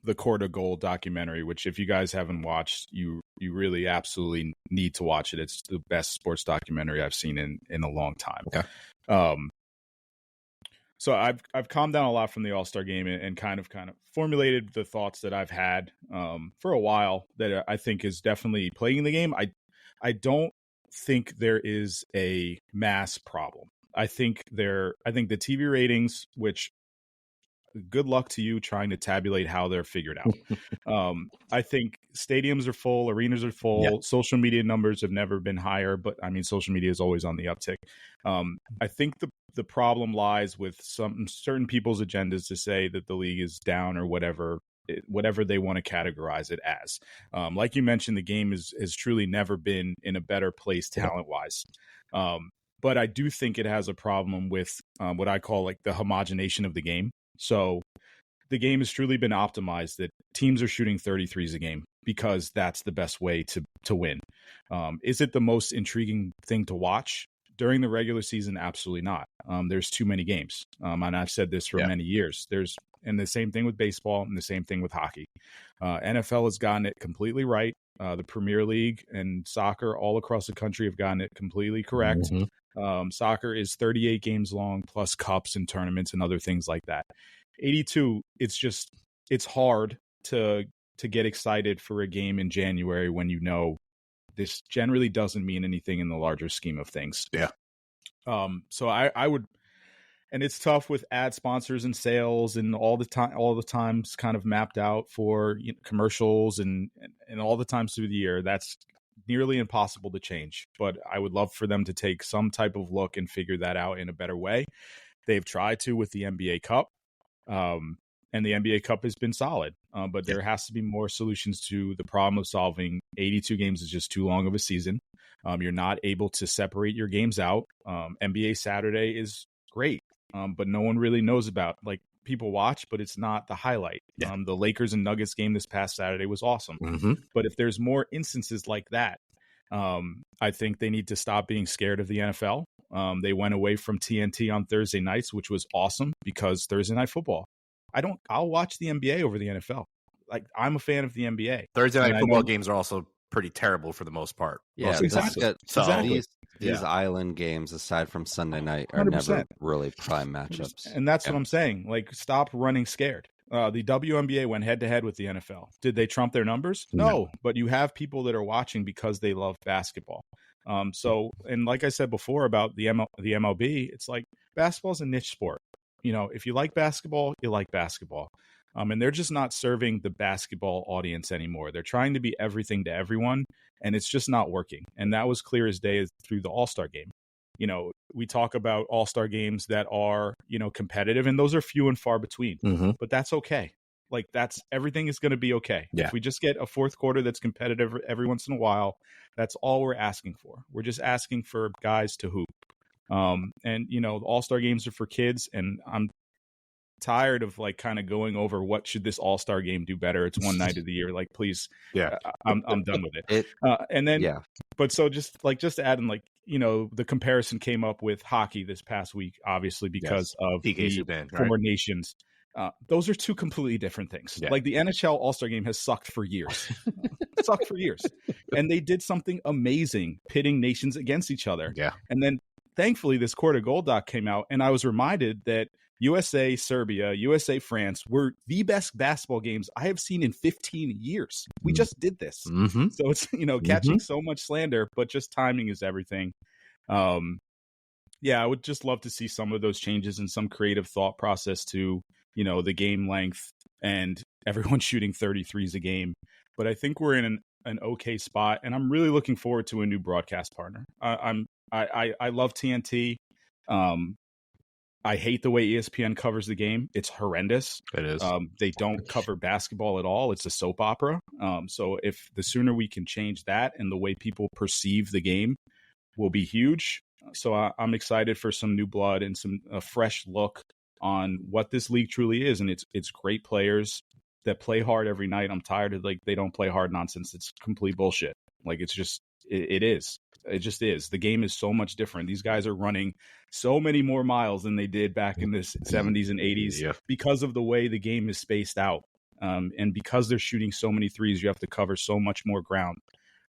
the Court of Gold documentary, which if you guys haven't watched, you really absolutely need to watch it. It's the best sports documentary I've seen in a long time. Okay. So I've calmed down a lot from the All-Star game and kind of formulated the thoughts that I've had for a while that I think is definitely plaguing the game. I don't think there is a mass problem. I think the TV ratings, which good luck to you trying to tabulate how they're figured out. I think stadiums are full, arenas are full, yeah. Social media numbers have never been higher, but I mean, social media is always on the uptick. I think the problem lies with certain people's agendas to say that the league is down or whatever they want to categorize it as. Like you mentioned, the game has truly never been in a better place talent-wise. but I do think it has a problem with what I call like the homogenation of the game. So the game has truly been optimized that teams are shooting 33s a game because that's the best way to win. Is it the most intriguing thing to watch? During the regular season, absolutely not. There's too many games. And I've said this for many years. And the same thing with baseball and the same thing with hockey. NFL has gotten it completely right. The Premier League and soccer all across the country have gotten it completely correct. Soccer is 38 games long plus cups and tournaments and other things like that. 82, it's hard to get excited for a game in January when you know this generally doesn't mean anything in the larger scheme of things. Yeah. So I would, and it's tough with ad sponsors and sales and all the times kind of mapped out for commercials and all the times through the year. That's nearly impossible to change, but I would love for them to take some type of look and figure that out in a better way. They've tried to with the NBA Cup. And the NBA Cup has been solid, but there has to be more solutions to the problem of solving 82 games is just too long of a season. You're not able to separate your games out. NBA Saturday is great, but no one really knows about. Like people watch, but it's not the highlight. The Lakers and Nuggets game this past Saturday was awesome. But if there's more instances like that, I think they need to stop being scared of the NFL. They went away from TNT on Thursday nights, which was awesome because Thursday night football. I'll watch the NBA over the NFL. Like I'm a fan of the NBA. Thursday night football games are also pretty terrible for the most part. Yeah, exactly. These island games, aside from Sunday night, are 100%. Never really prime matchups. And that's what I'm saying. Like, stop running scared. The WNBA went head to head with the NFL. Did they trump their numbers? No, but you have people that are watching because they love basketball. So, and like I said before about the MLB, it's like basketball's a niche sport. If you like basketball, you like basketball. And they're just not serving the basketball audience anymore. They're trying to be everything to everyone, and it's just not working. And that was clear as day through the All-Star game. We talk about All-Star games that are, competitive, and those are few and far between. But that's okay. Like everything is going to be okay. Yeah. If we just get a fourth quarter that's competitive every once in a while, that's all we're asking for. We're just asking for guys to hoop. And the All-Star games are for kids, and I'm tired of like kind of going over what should this All-Star game do better. It's one night of the year. Like, please. Yeah. I'm done with it. But so just adding like, the comparison came up with hockey this past week, obviously because of the four nations. Those are two completely different things. Yeah. Like the NHL All-Star game has sucked for years. And they did something amazing pitting nations against each other. Yeah. And then thankfully this Court of Gold doc came out, and I was reminded that USA, Serbia, USA, France were the best basketball games I have seen in 15 years. We just did this. So it's, catching so much slander, but just timing is everything. I would just love to see some of those changes and some creative thought process to, the game length and everyone shooting 33s a game. But I think we're in an okay spot, and I'm really looking forward to a new broadcast partner. I love TNT. I hate the way ESPN covers the game. It's horrendous. It is. They don't cover basketball at all. It's a soap opera. So if the sooner we can change that and the way people perceive the game will be huge. So I'm excited for some new blood and a fresh look on what this league truly is. And it's great players that play hard every night. I'm tired of they don't play hard nonsense. It's complete bullshit. Like it is. It just is. The game is so much different. These guys are running so many more miles than they did back in the 70s and 80s because of the way the game is spaced out. And because they're shooting so many threes, you have to cover so much more ground.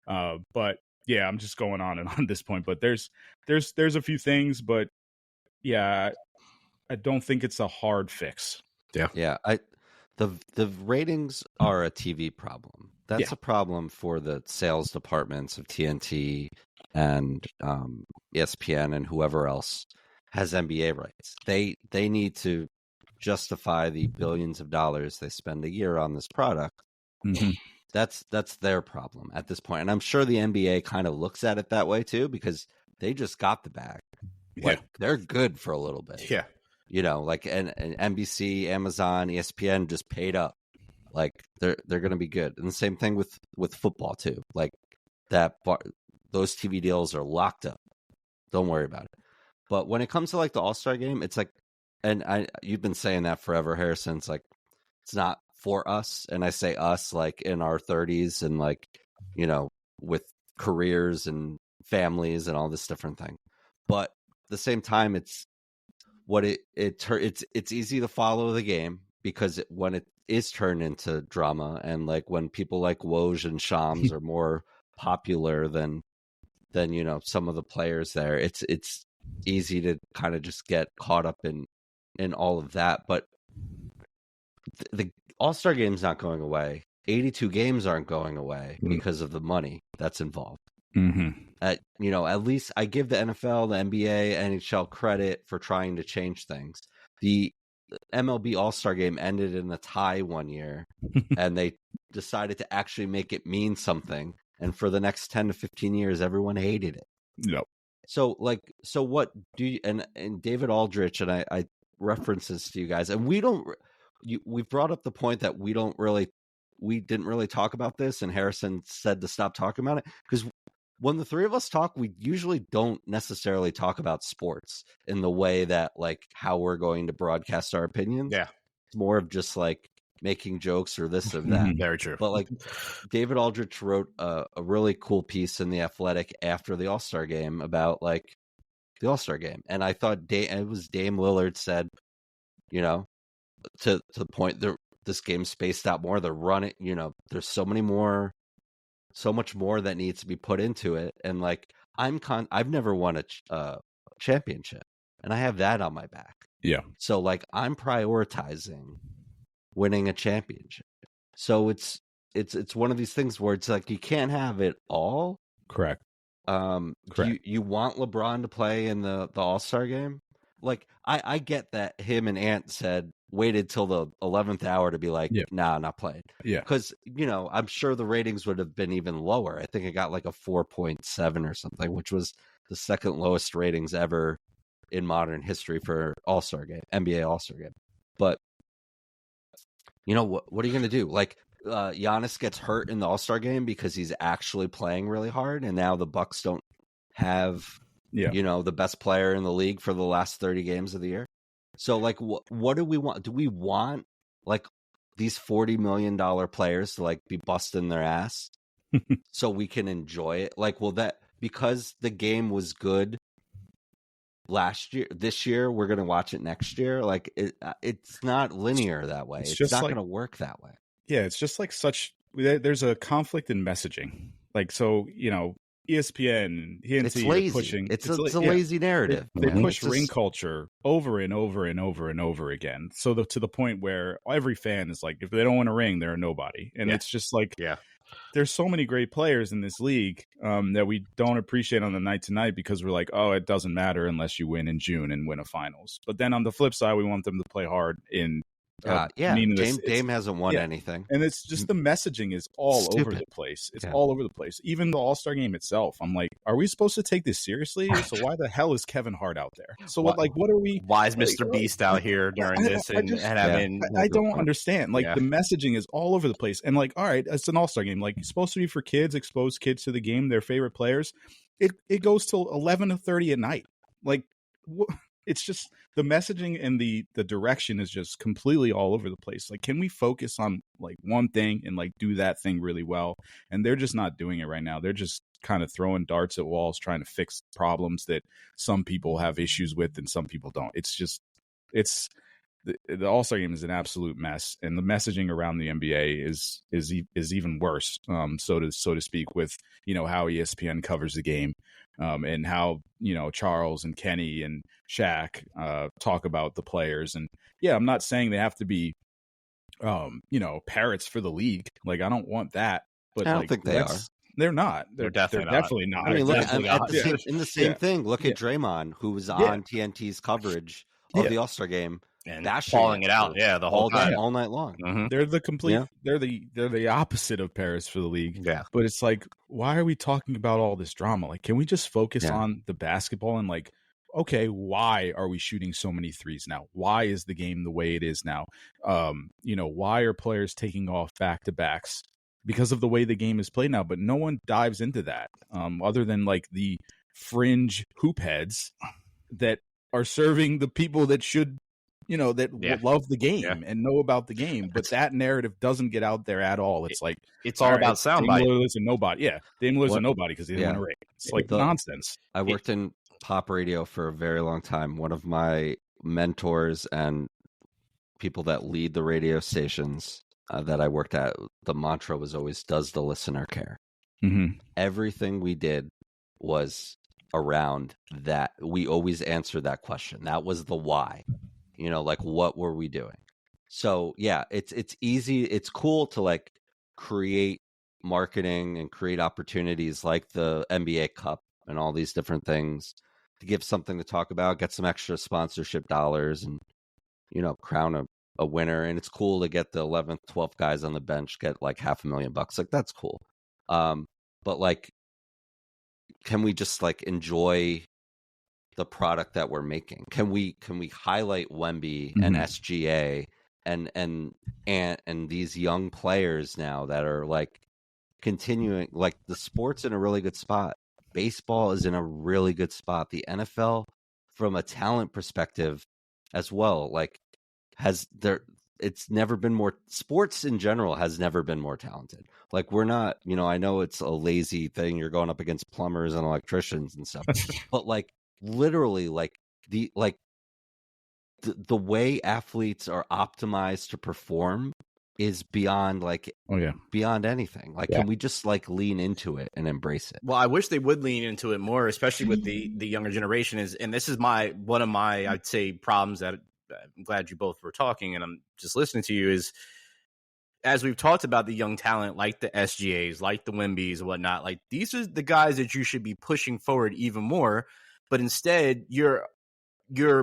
But yeah, I'm just going on and on this point. But there's a few things, but yeah, I don't think it's a hard fix. Yeah. The ratings are a TV problem. That's a problem for the sales departments of TNT and ESPN and whoever else has NBA rights. They need to justify the billions of dollars they spend a year on this product. That's their problem at this point. And I'm sure the NBA kind of looks at it that way too, because they just got the bag. Like they're good for a little bit. Yeah. Like an NBC, Amazon, ESPN just paid up. Like they're going to be good. And the same thing with football too. Like those TV deals are locked up. Don't worry about it. But when it comes to like the All-Star game, it's like, and you've been saying that forever, Harrison. It's like, it's not for us. And I say us like in our 30s and like, you know, with careers and families and all this different thing. But at the same time, it's easy to follow the game because when it is turned into drama and like when people like Woj and Shams are more popular than you know some of the players there, it's easy to kind of just get caught up in all of that. But the All-Star game's not going away. 82 games aren't going away because of the money that's involved. You know, at least I give the NFL, the NBA, NHL credit for trying to change things. The MLB All-Star game ended in a tie one year, and they decided to actually make it mean something. And for the next 10 to 15 years, everyone hated it. Yep. So what do you, and David Aldrich, and I references to you guys, and we've brought up the point that we didn't really talk about this, and Harrison said to stop talking about it, because when the three of us talk, we usually don't necessarily talk about sports in the way that like how we're going to broadcast our opinions. Yeah. It's more of just like making jokes or this or that. Very true. But like David Aldrich wrote a really cool piece in The Athletic after the All-Star game about like the All-Star game. And I thought it was Dame Lillard said, you know, to the point that this game's spaced out more. They're running, you know, there's so much more that needs to be put into it. And like I've never won a championship, and I have that on my back. Yeah. So like I'm prioritizing winning a championship. So it's one of these things where it's like you can't have it all. Correct. Correct. You want LeBron to play in the All-Star game? Like I get that him and Ant waited till the 11th hour to be like, nah, not playing. Yeah. Because, you know, I'm sure the ratings would have been even lower. I think it got like a 4.7 or something, which was the second lowest ratings ever in modern history for All-Star game, NBA All-Star game. But, you know, what are you going to do? Like, Giannis gets hurt in the All-Star game because he's actually playing really hard, and now the Bucks don't have, you know, the best player in the league for the last 30 games of the year. So, like, what do we want? Do we want, like, these $40 million players to, like, be busting their ass so we can enjoy it? Like, will that, because the game was good last year, this year, we're going to watch it next year? Like, it's not linear that way. It's not going to work that way. Yeah, it's just like there's a conflict in messaging. Like, so, you know, ESPN, it's lazy. Pushing. It's a lazy narrative. They push ring culture over and over and over and over again. So to the point where every fan is like, if they don't win a ring, they're a nobody. And it's just like, there's so many great players in this league that we don't appreciate on the night to night because we're like, oh, it doesn't matter unless you win in June and win a finals. But then on the flip side, we want them to play hard in. Dame hasn't won anything, and it's just the messaging is all over the place. It's all over the place. Even the All-Star game itself, I'm like, are we supposed to take this seriously? So why the hell is Kevin Hart out there? So what are we? Why is Mr. Beast out here during this? I don't understand. Like the messaging is all over the place, and like, all right, it's an All-Star game. Like, it's supposed to be for kids, expose kids to the game, their favorite players. It goes till 11:30 at night. Like, it's just the messaging and the direction is just completely all over the place. Like, can we focus on like one thing and like do that thing really well? And they're just not doing it right now. They're just kind of throwing darts at walls, trying to fix problems that some people have issues with and some people don't. The All-Star game is an absolute mess, and the messaging around the NBA is even worse, so to speak, with, you know, how ESPN covers the game, and how, you know, Charles and Kenny and Shaq talk about the players. And I'm not saying they have to be, you know, parrots for the league. Like, I don't want that, but I don't think they are. They're not. They're definitely not. I mean, look in the same thing. Look at Draymond, who was on TNT's coverage of the All-Star game. And falling it out, the whole time, all night long. Mm-hmm. They're the complete. They're the opposite of Paris for the league. Yeah, but it's like, why are we talking about all this drama? Like, can we just focus on the basketball and like, okay, why are we shooting so many threes now? Why is the game the way it is now? You know, why are players taking off back to backs? Because of the way the game is played now. But no one dives into that, other than like the fringe hoop heads that are serving the people that should, that love the game and know about the game. But that narrative doesn't get out there at all. It's like, it's all about soundbite. Dame Lillard's a nobody. Yeah. Dame Lillard's a nobody because he didn't win a ring. It's like nonsense. I worked in pop radio for a very long time. One of my mentors and people that lead the radio stations that I worked at, the mantra was always, does the listener care? Mm-hmm. Everything we did was around that. We always answered that question. That was the why. Like, what were we doing? So yeah, it's easy. It's cool to like create marketing and create opportunities like the NBA Cup and all these different things to give something to talk about, get some extra sponsorship dollars, and crown a winner. And it's cool to get the 11th, 12th guys on the bench get like $500,000. Like, that's cool. But like, can we just like enjoy the product that we're making? Can we highlight Wemby and SGA and these young players now that are like continuing? Like, the sport's in a really good spot. Baseball is in a really good spot. The NFL, from a talent perspective as well, like it's never been more. Sports in general has never been more talented. Like, we're not, I know it's a lazy thing. You're going up against plumbers and electricians and stuff, but like literally, like the way athletes are optimized to perform is beyond beyond anything. Like, can we just like lean into it and embrace it? Well, I wish they would lean into it more, especially with the younger generation. And this is one of my I'd say problems that I'm glad you both were talking and I'm just listening to you, is as we've talked about the young talent like the SGAs, like the Wembys and whatnot, like these are the guys that you should be pushing forward even more. But instead you're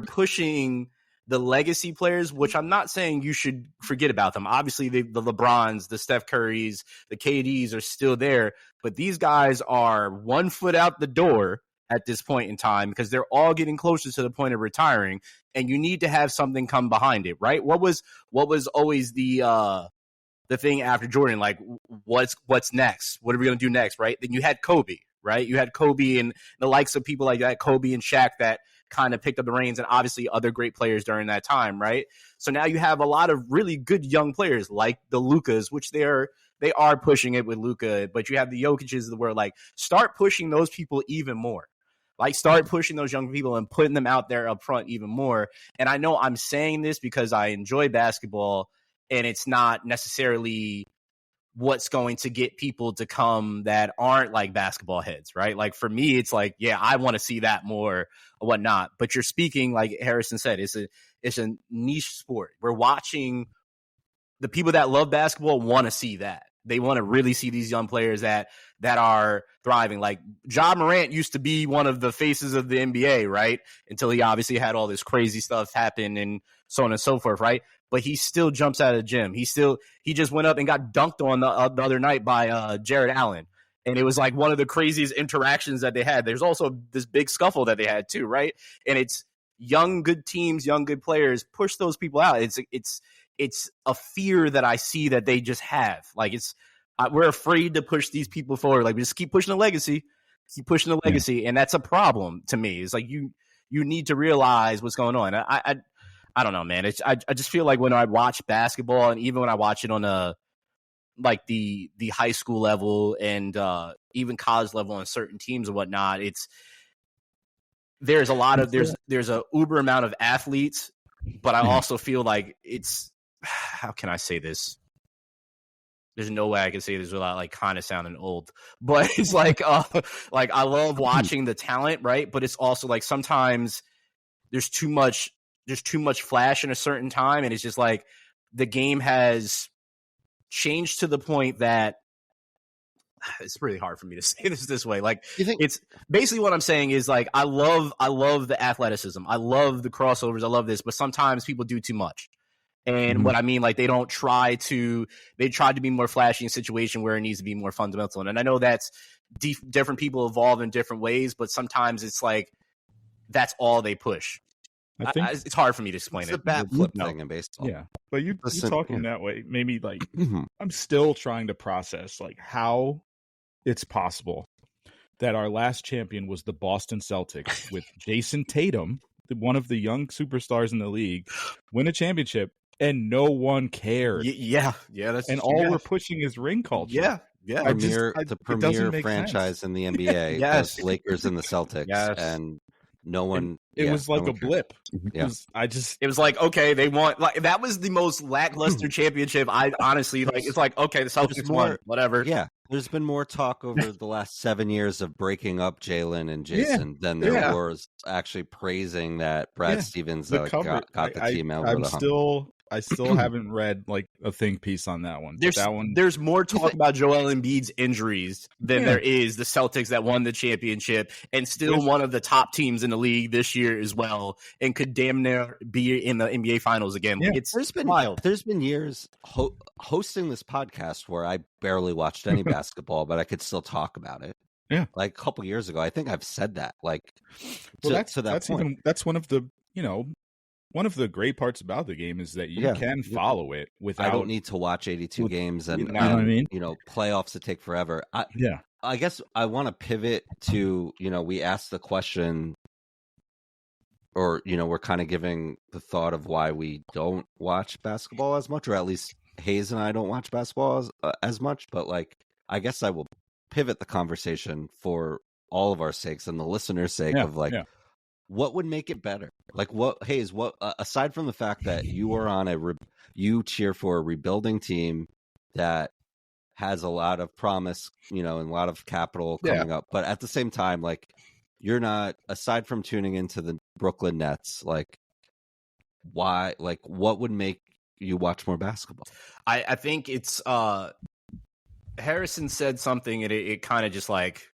pushing the legacy players, which I'm not saying you should forget about them. Obviously, the LeBrons, the Steph Currys, the KDs are still there, but these guys are 1 foot out the door at this point in time because they're all getting closer to the point of retiring, and you need to have something come behind it, right? What was always the thing after Jordan? Like, what's next? What are we going to do next, right? Then you had Kobe, right? You had Kobe and the likes of people like that, Kobe and Shaq, that kind of picked up the reins, and obviously other great players during that time, right? So now you have a lot of really good young players like the Lukas, which they are pushing it with Luka, but you have the Jokic's of the world. Like, start pushing those people even more. Like, start pushing those young people and putting them out there up front even more. And I know I'm saying this because I enjoy basketball, and it's not necessarily what's going to get people to come that aren't like basketball heads, right? Like, for me, it's like, yeah, I want to see that more or whatnot. But you're speaking, like Harrison said, it's a niche sport. We're watching the people that love basketball want to see that. They want to really see these young players that are thriving. Like, Ja Morant used to be one of the faces of the NBA, right? Until he obviously had all this crazy stuff happen and so on and so forth, right? But he still jumps out of the gym. He just went up and got dunked on the other night by Jared Allen. And it was like one of the craziest interactions that they had. There's also this big scuffle that they had too, right? And it's young, good teams, young, good players push those people out. It's a fear that I see that they just have. Like, we're afraid to push these people forward. Like, we just keep pushing the legacy, and that's a problem to me. It's like you need to realize what's going on. I don't know, man. I just feel like when I watch basketball, and even when I watch it on like the high school level and even college level on certain teams and whatnot, there's a uber amount of athletes, but I also feel like how can I say this? There's no way I can say this without like kind of sounding old, but it's like I love watching the talent, right? But it's also like sometimes there's too much flash in a certain time, and it's just like the game has changed to the point that it's really hard for me to say this way. Like, it's basically what I'm saying is like I love the athleticism, I love the crossovers, I love this, but sometimes people do too much. And what I mean, like, they try to be more flashy in a situation where it needs to be more fundamental. And I know that's different people evolve in different ways, but sometimes it's like that's all they push. I think it's hard for me to explain it. It's a bat flip thing in baseball. Yeah, but you talking that way, maybe like I'm still trying to process like how it's possible that our last champion was the Boston Celtics with Jason Tatum, one of the young superstars in the league, win a championship, and no one cared. Yeah, that's and all we're pushing is ring culture. Yeah, the premier franchise sense. in the NBA, Yes. the Lakers and the Celtics, Yes. and no one. It was like a blip. Yeah. It was like, okay, they won. Like that was the most lackluster championship. I honestly like. It's like, okay, the Celtics won. Whatever. Yeah, there's been more talk over the last 7 years of breaking up Jalen and Jason than there was actually praising that Brad Stevens got the team out over the hump. I still haven't read like a think piece on that one. There's more talk about Joel Embiid's injuries than there is the Celtics that won the championship and still one of the top teams in the league this year as well, and could damn near be in the NBA Finals again. Yeah. It's wild. There's been years hosting this podcast where I barely watched any basketball, but I could still talk about it. Yeah, like a couple years ago, I think I've said that. Like, that's one of the one of the great parts about the game is that you can follow it without. I don't need to watch 82 games and, you know what I mean? Playoffs that take forever. I guess I want to pivot to, we asked the question, or, we're kind of giving the thought of why we don't watch basketball as much, or at least Hayes and I don't watch basketball as much. But like, I guess I will pivot the conversation for all of our sakes and the listeners' sake of like, what would make it better? Like what aside from the fact that you are on you cheer for a rebuilding team that has a lot of promise, and a lot of capital coming up, but at the same time, like you're not, aside from tuning into the Brooklyn Nets, like why, like what would make you watch more basketball? I think it's Harrison said something and it kind of just like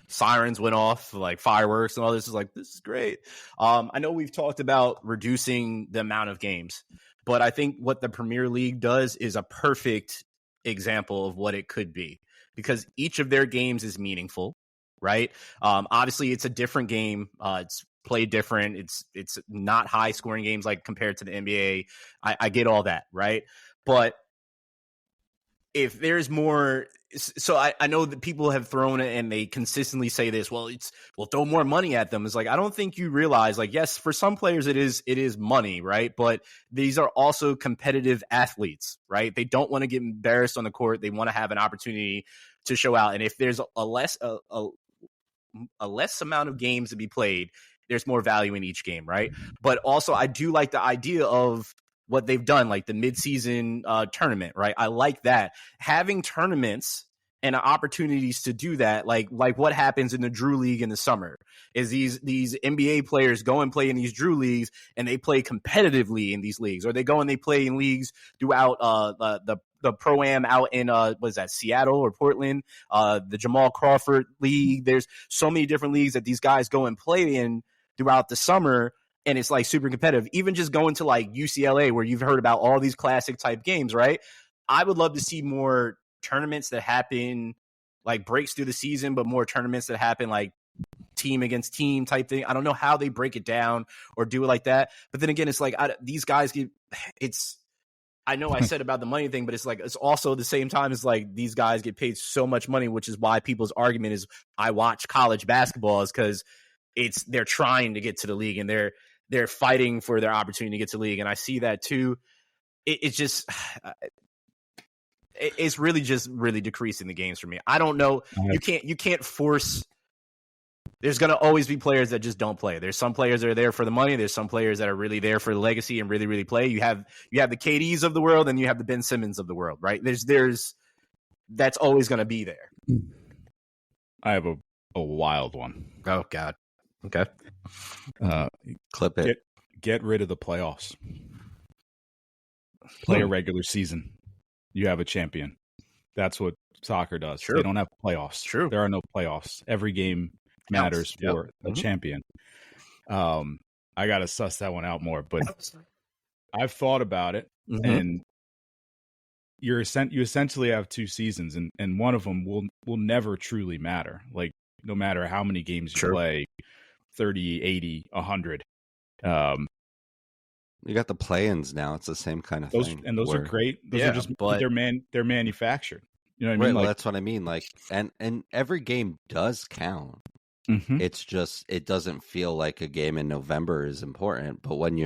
sirens went off, like fireworks and all this. Is like, this is great. I know we've talked about reducing the amount of games, but I think what the Premier League does is a perfect example of what it could be, because each of their games is meaningful, right? Obviously it's a different game. It's played different. It's not high scoring games like compared to the NBA. I get all that, right? But if there's more, so I know that people have thrown it and they consistently say this, we'll throw more money at them. It's like, I don't think you realize, like, yes, for some players it is money, right? But these are also competitive athletes, right? They don't want to get embarrassed on the court. They want to have an opportunity to show out. And if there's a less amount of games to be played, there's more value in each game, right? But also I do like the idea of what they've done, like the midseason tournament, right? I like that. Having tournaments and opportunities to do that, like what happens in the Drew League in the summer, is these NBA players go and play in these Drew Leagues and they play competitively in these leagues, or they go and they play in leagues throughout the Pro-Am out in Seattle or Portland, the Jamal Crawford League. There's so many different leagues that these guys go and play in throughout the summer. And it's like super competitive. Even just going to like UCLA, where you've heard about all these classic type games, right? I would love to see more tournaments that happen, like breaks through the season, but more tournaments that happen like team against team type thing. I don't know how they break it down or do it like that. But then again, it's like these guys I know I said about the money thing, but it's like, it's also the same time as like these guys get paid so much money, which is why people's argument is I watch college basketball, is because they're trying to get to the league and they're fighting for their opportunity to get to the league. And I see that too. It's just, it's really just really decreasing the games for me. I don't know. You can't force. There's going to always be players that just don't play. There's some players that are there for the money. There's some players that are really there for the legacy and really, really play. You have the KDs of the world and you have the Ben Simmons of the world, right? That's always going to be there. I have a wild one. Oh God. Okay. Clip it. Get rid of the playoffs. Play a regular season. You have a champion. That's what soccer does. True. They don't have playoffs. True. There are no playoffs. Every game matters for a champion. I got to suss that one out more, but I've thought about it, and you essentially have two seasons, and one of them will never truly matter. Like, no matter how many games you play, 30, 80, 100. You got the play-ins now. It's the same kind of thing. And those are great. Those are just, they're manufactured. You know what I Right, mean? well, Like, that's what I mean. Like, and every game does count. mhm. It's just it doesn't feel like a game in November is important. But when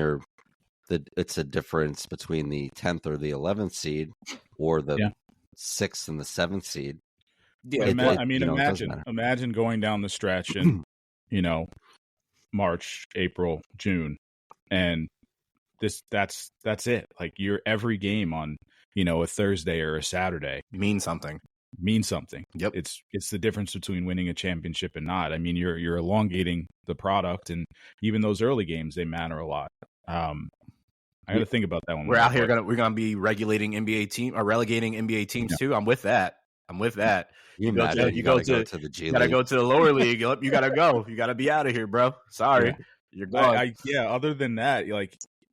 it's a difference between the 10th or the 11th seed, or the Yeah. 6th and the 7th seed. Yeah, But but I mean, it doesn't matter. imagine going down the stretch in, March, April, June, and that's it. Like, your every game on, a Thursday or a Saturday means something. means something. Yep. It's the difference between winning a championship and not. I mean, you're elongating the product, and even those early games, they matter a lot. I got to think about that one. We're out here we're gonna be regulating NBA team or relegating NBA teams too. I'm with that. You go to the G League. You gotta go to the lower league. You gotta go. You gotta be out of here, bro. Sorry, you're gone. Other than that,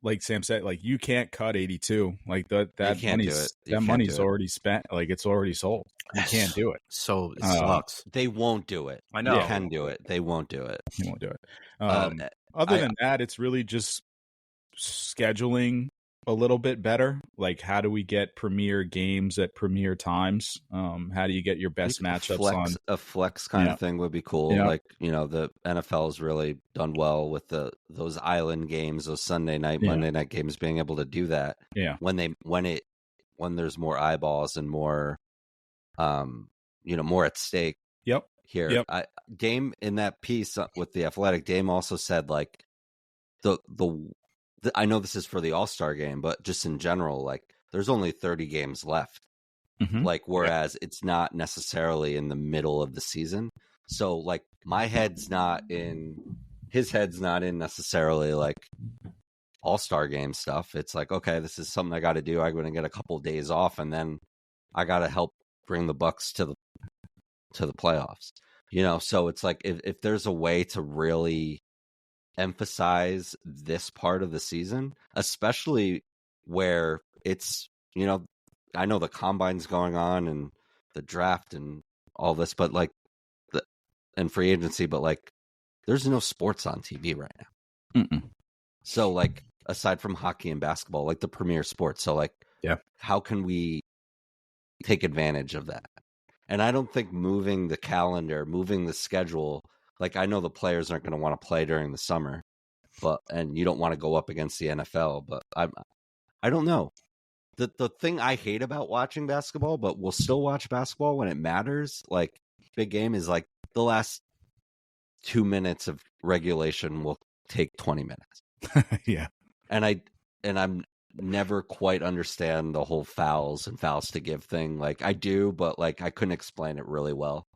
like Sam said, like, you can't cut 82. Like, that money's already spent. Like, it's already sold. You can't do it. So it sucks. They won't do it. I know. You can do it. They won't do it. You won't do it. Other than that, it's really just scheduling a little bit better. Like, how do we get premier games at premier times? How do you get your best matchups a flex kind of thing would be cool. Yeah. Like, the NFL's really done well with those island games, those Sunday night, Monday night games, being able to do that. Yeah. When there's more eyeballs and more, more at stake. Yep. Here, Yep. Dame, in that piece with the Athletic, Dame also said, like, I know this is for the All-Star game, but just in general, like, there's only 30 games left. Mm-hmm. Like, whereas it's not necessarily in the middle of the season. So, like, his head's not in necessarily, like, All-Star game stuff. It's like, okay, this is something I got to do. I'm going to get a couple of days off, and then I got to help bring the Bucks to the playoffs. So it's like, if there's a way to really emphasize this part of the season, especially where it's, I know the combine's going on and the draft and all this, but like and free agency, but like, there's no sports on TV right now. Mm-mm. So, like, aside from hockey and basketball, like the premier sports, so like, how can we take advantage of that? And I don't think moving the calendar, moving the schedule, like, I know the players aren't going to want to play during the summer, and you don't want to go up against the NFL, but I don't know. The thing I hate about watching basketball, but we'll still watch basketball when it matters, like big game, is like the last 2 minutes of regulation will take 20 minutes. Yeah. And I'm never quite understand the whole fouls to give thing. Like, I do, but like, I couldn't explain it really well.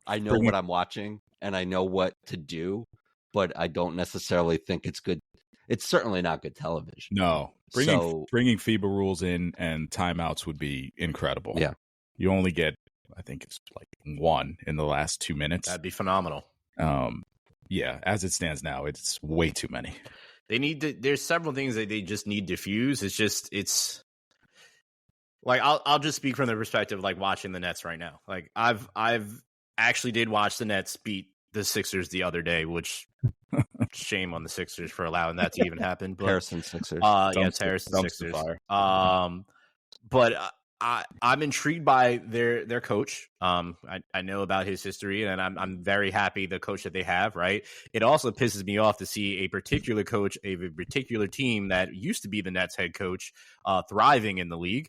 I know what I'm watching and I know what to do, but I don't necessarily think it's good. It's certainly not good television. No. Bringing FIBA rules in and timeouts would be incredible. Yeah. You only get, I think it's like one in the last 2 minutes. That'd be phenomenal. Yeah, as it stands now, it's way too many. There's several things that they just need to fuse. It's like, I'll just speak from the perspective of like watching the Nets right now. Like, I've actually did watch the Nets beat the Sixers the other day, which shame on the Sixers for allowing that to even happen. But, Harrison Sixers. Yes, Harrison Sixers. But I'm intrigued by their coach. I know about his history, and I'm very happy the coach that they have. Right. It also pisses me off to see a particular coach, a particular team that used to be the Nets head coach, thriving in the league.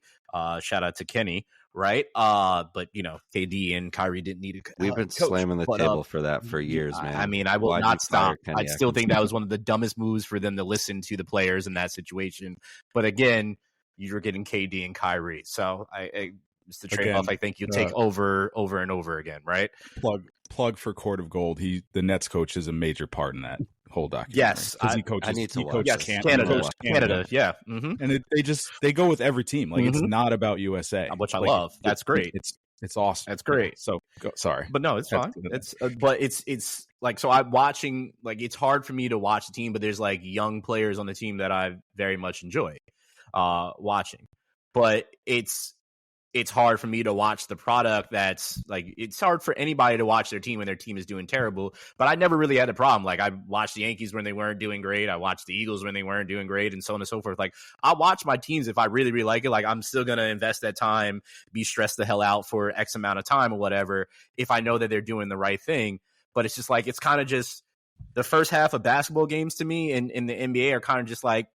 Shout out to Kenny. Right. But KD and Kyrie didn't need a We've been slamming the table for that for years, man. I mean, I will not stop. I still think that was one of the dumbest moves for them to listen to the players in that situation. But again, you're getting KD and Kyrie. So it's the trade-off I think you take over and over again, right? Plug for Court of Gold. The Nets coach is a major part in that whole documentary. Yes, he coaches Canada. Yeah, mm-hmm. And they go with every team. Like, it's not about USA, which I love. That's great. It's awesome. That's great. So sorry, but no, it's fine. It's like, so I'm watching. Like, it's hard for me to watch the team, but there's like young players on the team that I very much enjoy watching. But it's it's hard for me to watch the product. That's like, it's hard for anybody to watch their team when their team is doing terrible. But I never really had a problem. Like, I watched the Yankees when they weren't doing great. I watched the Eagles when they weren't doing great, and so on and so forth. Like, I watch my teams if I really, really like it. Like, I'm still going to invest that time, be stressed the hell out for X amount of time or whatever, if I know that they're doing the right thing. But it's just like, it's kind of just the first half of basketball games to me in the NBA are kind of just like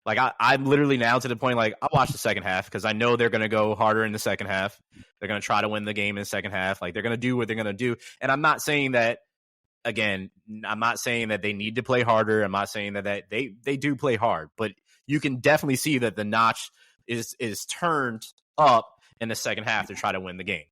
I'm literally now to the point, like, I watch the second half because I know they're going to go harder in the second half. They're going to try to win the game in the second half. Like, they're going to do what they're going to do. And I'm not saying that, again, I'm not saying that they need to play harder. I'm not saying that they do play hard, but you can definitely see that the notch is turned up in the second half to try to win the game.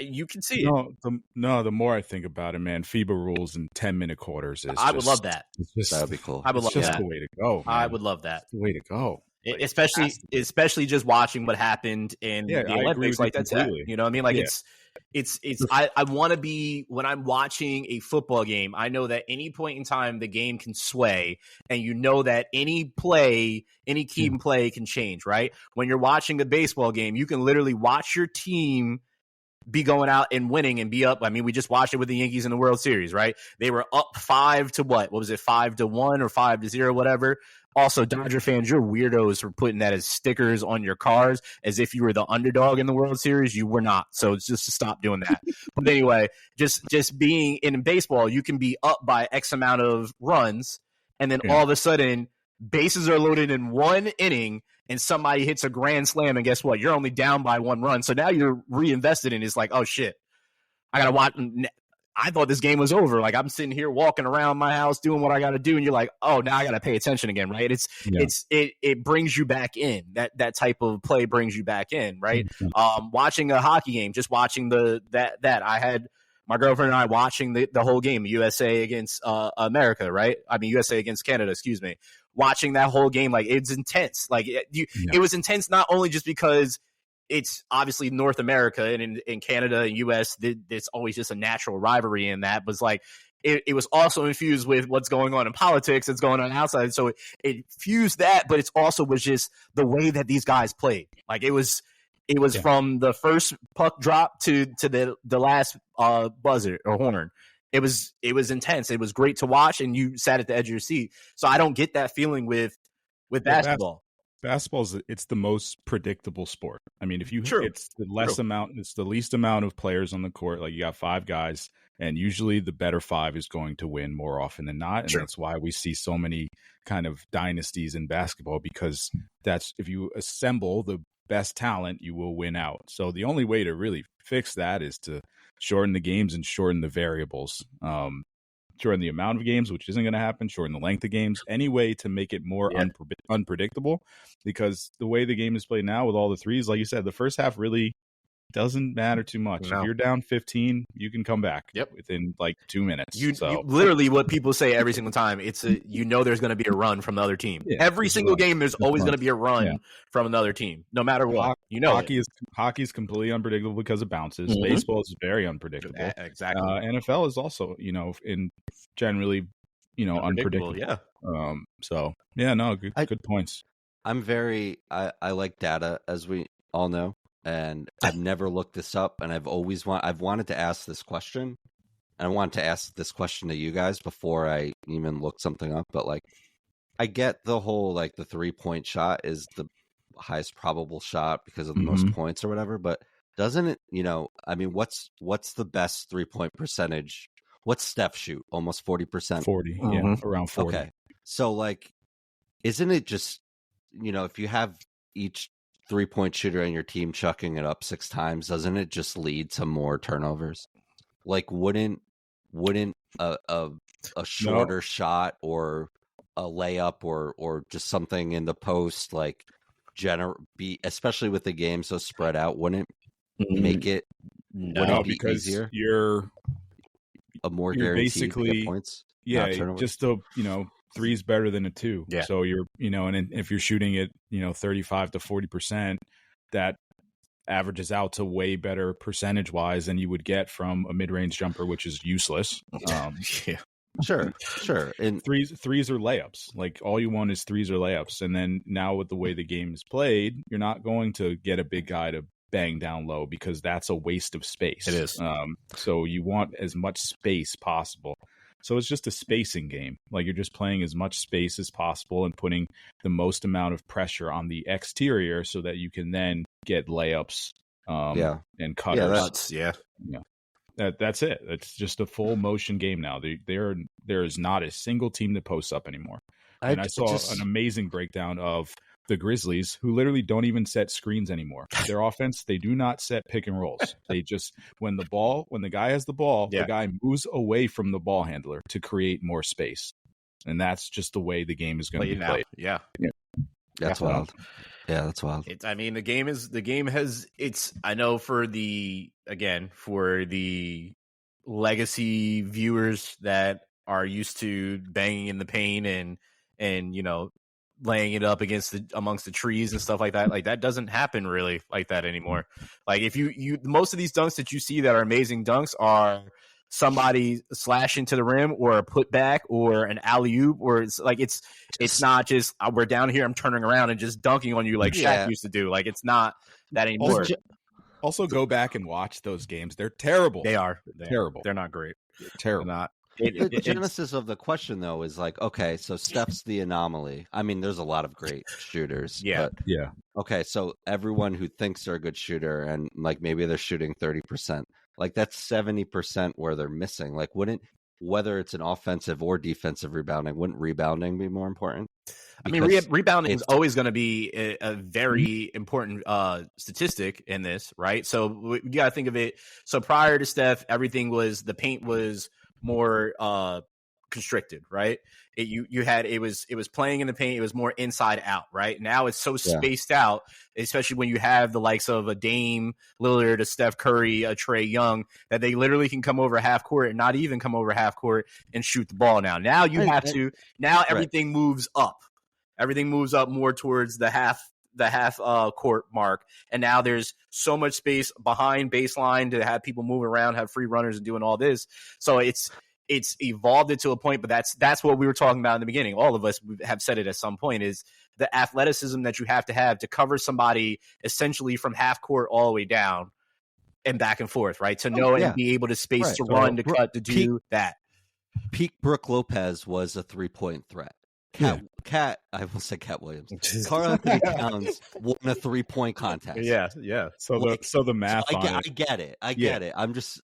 You can see it. The more I think about it, man, FIBA rules in 10-minute quarters I would love that. That would be cool. I would love that. The way to go. Man. I would love that. It's the way to go. Like, especially just watching what happened in the Olympics. Like, that's it. You know what I mean? Like, it's I want to be, when I'm watching a football game, I know that any point in time the game can sway, and you know that any key play can change, right? When you're watching a baseball game, you can literally watch your team be going out and winning and be up. I mean, we just watched it with the Yankees in the World Series, right? They were up 5-1 or 5-0, whatever. Also, Dodger fans, you're weirdos for putting that as stickers on your cars as if you were the underdog in the World Series. You were not. So it's just to stop doing that. But anyway, just being in baseball, you can be up by X amount of runs, and then all of a sudden bases are loaded in one inning, and somebody hits a grand slam, and guess what? You're only down by 1 run. So now you're reinvested in. It's like, oh shit, I gotta watch. I thought this game was over. Like, I'm sitting here walking around my house doing what I got to do, and you're like, oh, now I got to pay attention again, right? It brings you back in. That type of play brings you back in, right? Mm-hmm. Watching a hockey game, just watching that I had my girlfriend and I watching the whole game, USA against America, right? I mean, USA against Canada, excuse me. Watching that whole game, like, it's intense. Like, it was intense not only just because it's obviously North America, and in Canada and US, there's always just a natural rivalry in that. But it's like, it was also infused with what's going on in politics, that's going on outside. So it fused that, but it's also was just the way that these guys played. Like, it was from the first puck drop to the last buzzer or horn. It was intense. It was great to watch, and you sat at the edge of your seat. So I don't get that feeling with basketball. Basketball it's the most predictable sport. I mean, it's the least amount of players on the court. Like, you got 5 guys, and usually the better 5 is going to win more often than not. And that's why we see so many kind of dynasties in basketball, because that's, if you assemble the best talent, you will win out. So the only way to really fix that is to shorten the games and shorten the variables. Shorten the amount of games, which isn't going to happen, shorten the length of games, any way to make it more unpredictable, because the way the game is played now with all the threes, like you said, the first half really doesn't matter too much. No. If you're down 15, you can come back within like 2 minutes. You literally, what people say every single time, it's there's going to be a run from the other team. Every single game, there's always going to be a run from another team, no matter what. Hockey is completely unpredictable because it bounces. Mm-hmm. Baseball is very unpredictable. Exactly. NFL is also, generally, unpredictable. Yeah. Good points. I like data, as we all know. And I've never looked this up, and I've wanted to ask this question. And I wanted to ask this question to you guys before I even looked something up. But, like, I get the whole, like, the 3-point shot is the highest probable shot because of the most points or whatever. But doesn't it, what's the best 3-point percentage? What's Steph shoot? Almost 40%? 40, around 40. Okay. So, like, isn't it just, if you have each 3-point shooter on your team chucking it up 6 times, doesn't it just lead to more turnovers? Like, wouldn't a shorter shot or a layup or just something in the post, like, be, especially with the game so spread out, wouldn't make it because easier? You're a more guaranteed to get points. Yeah, just the 3 is better than a 2. Yeah. So you're, and if you're shooting at, 35 to 40%, that averages out to way better percentage wise than you would get from a mid-range jumper, which is useless. Sure. And threes are layups. Like all you want is threes or layups. And then now with the way the game is played, you're not going to get a big guy to bang down low because that's a waste of space. It is. So you want as much space possible. So it's just a spacing game. Like you're just playing as much space as possible and putting the most amount of pressure on the exterior so that you can then get layups and cutters. Yeah. That's it. It's just a full motion game now. There is not a single team that posts up anymore. And I saw an amazing breakdown of the Grizzlies, who literally don't even set screens anymore. Their offense, they do not set pick and rolls. They just when the guy has the ball, the guy moves away from the ball handler to create more space. And that's just the way the game is going to be played. Yeah. That's wild. Yeah, that's wild. The game has I know for the legacy viewers that are used to banging in the paint and laying it up amongst the trees and stuff like that doesn't happen really like that anymore. Like if you most of these dunks that you see that are amazing dunks are somebody slashing to the rim or a putback or an alley-oop, or it's not just we're down here, I'm turning around and just dunking on you like Shaq used to do. Like it's not that anymore. Also go back and watch those games. They're terrible. They're terrible. They're not great. They're terrible. They're not. The genesis of the question, though, is like, okay, so Steph's the anomaly. I mean, there's a lot of great shooters. Yeah. Okay, so everyone who thinks they're a good shooter and like maybe they're shooting 30%, like that's 70% where they're missing. Like, whether it's an offensive or defensive rebounding, wouldn't rebounding be more important? Because rebounding is always going to be a very important statistic in this, right? So you got to think of it. So prior to Steph, the paint was more constricted, right? It was playing in the paint. It was more inside out, right? Now it's so spaced out, especially when you have the likes of a Dame Lillard, a Steph Curry, a Trae Young, that they literally can come over half court and not even come over half court and shoot the ball. Now you have to. Now everything moves up. Everything moves up more towards the half court mark, and now there's so much space behind baseline to have people move around, have free runners, and doing all this. So it's evolved it to a point, but that's what we were talking about in the beginning. All of us have said it at some point, is the athleticism that you have to cover somebody essentially from half court all the way down and back and forth, right? To know and be able to space, to run, to cut, to do that. Peak Brooke Lopez was a 3-point threat. I will say Cat Williams. Karl-Anthony Towns won a 3-point contest. Yeah. So the math. So I get it. I get it. I'm just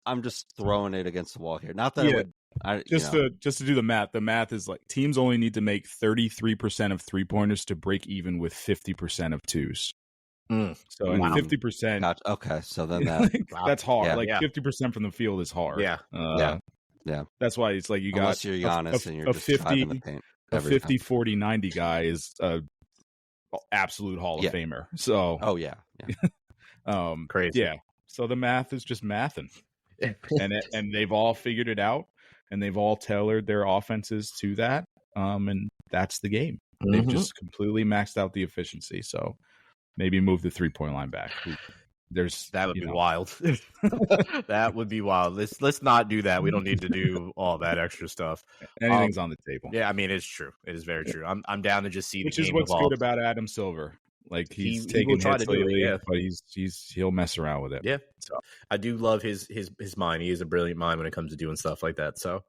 throwing it against the wall here. Not that just to do the math. The math is like teams only need to make 33% of 3-pointers to break even with 50% of twos. So 50%. Okay, so then that's hard. 50% from the field is hard. Yeah. That's why it's like you got unless you're Giannis and you're just 50 in the paint. A 50, 40, 90 guy is a absolute Hall of Famer. So, crazy. Yeah. So the math is just mathing, and they've all figured it out, and they've all tailored their offenses to that. And that's the game. They've just completely maxed out the efficiency. So maybe move the 3-point line back. That would be wild. That would be wild. Let's not do that. We don't need to do all that extra stuff. Anything's on the table. Yeah, I mean, it's true. It is very true. I'm down to just see the game which is what's evolve. good about Adam Silver. Like he's taking hits lately, but he'll mess around with it. Yeah. So I do love his mind. He is a brilliant mind when it comes to doing stuff like that. So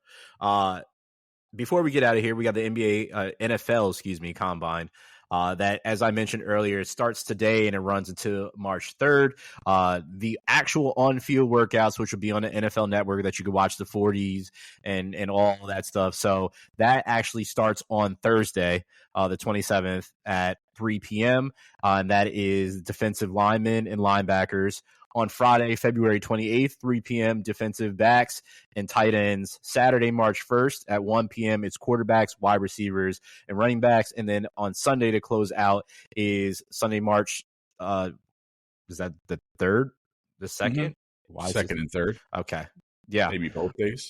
before we get out of here, we got the NFL combine. That, as I mentioned earlier, it starts today and it runs until March 3rd. The actual on-field workouts, which will be on the NFL Network, that you can watch the 40s and all that stuff. So that actually starts on Thursday, the 27th at 3 p.m. And that is defensive linemen and linebackers. On Friday, February 28th, 3 p.m., defensive backs and tight ends. Saturday, March 1st at 1 p.m., it's quarterbacks, wide receivers, and running backs. And then on Sunday to close out is Sunday, March, is that the 3rd? The 2nd? Second and third. Okay. Yeah. Maybe both days.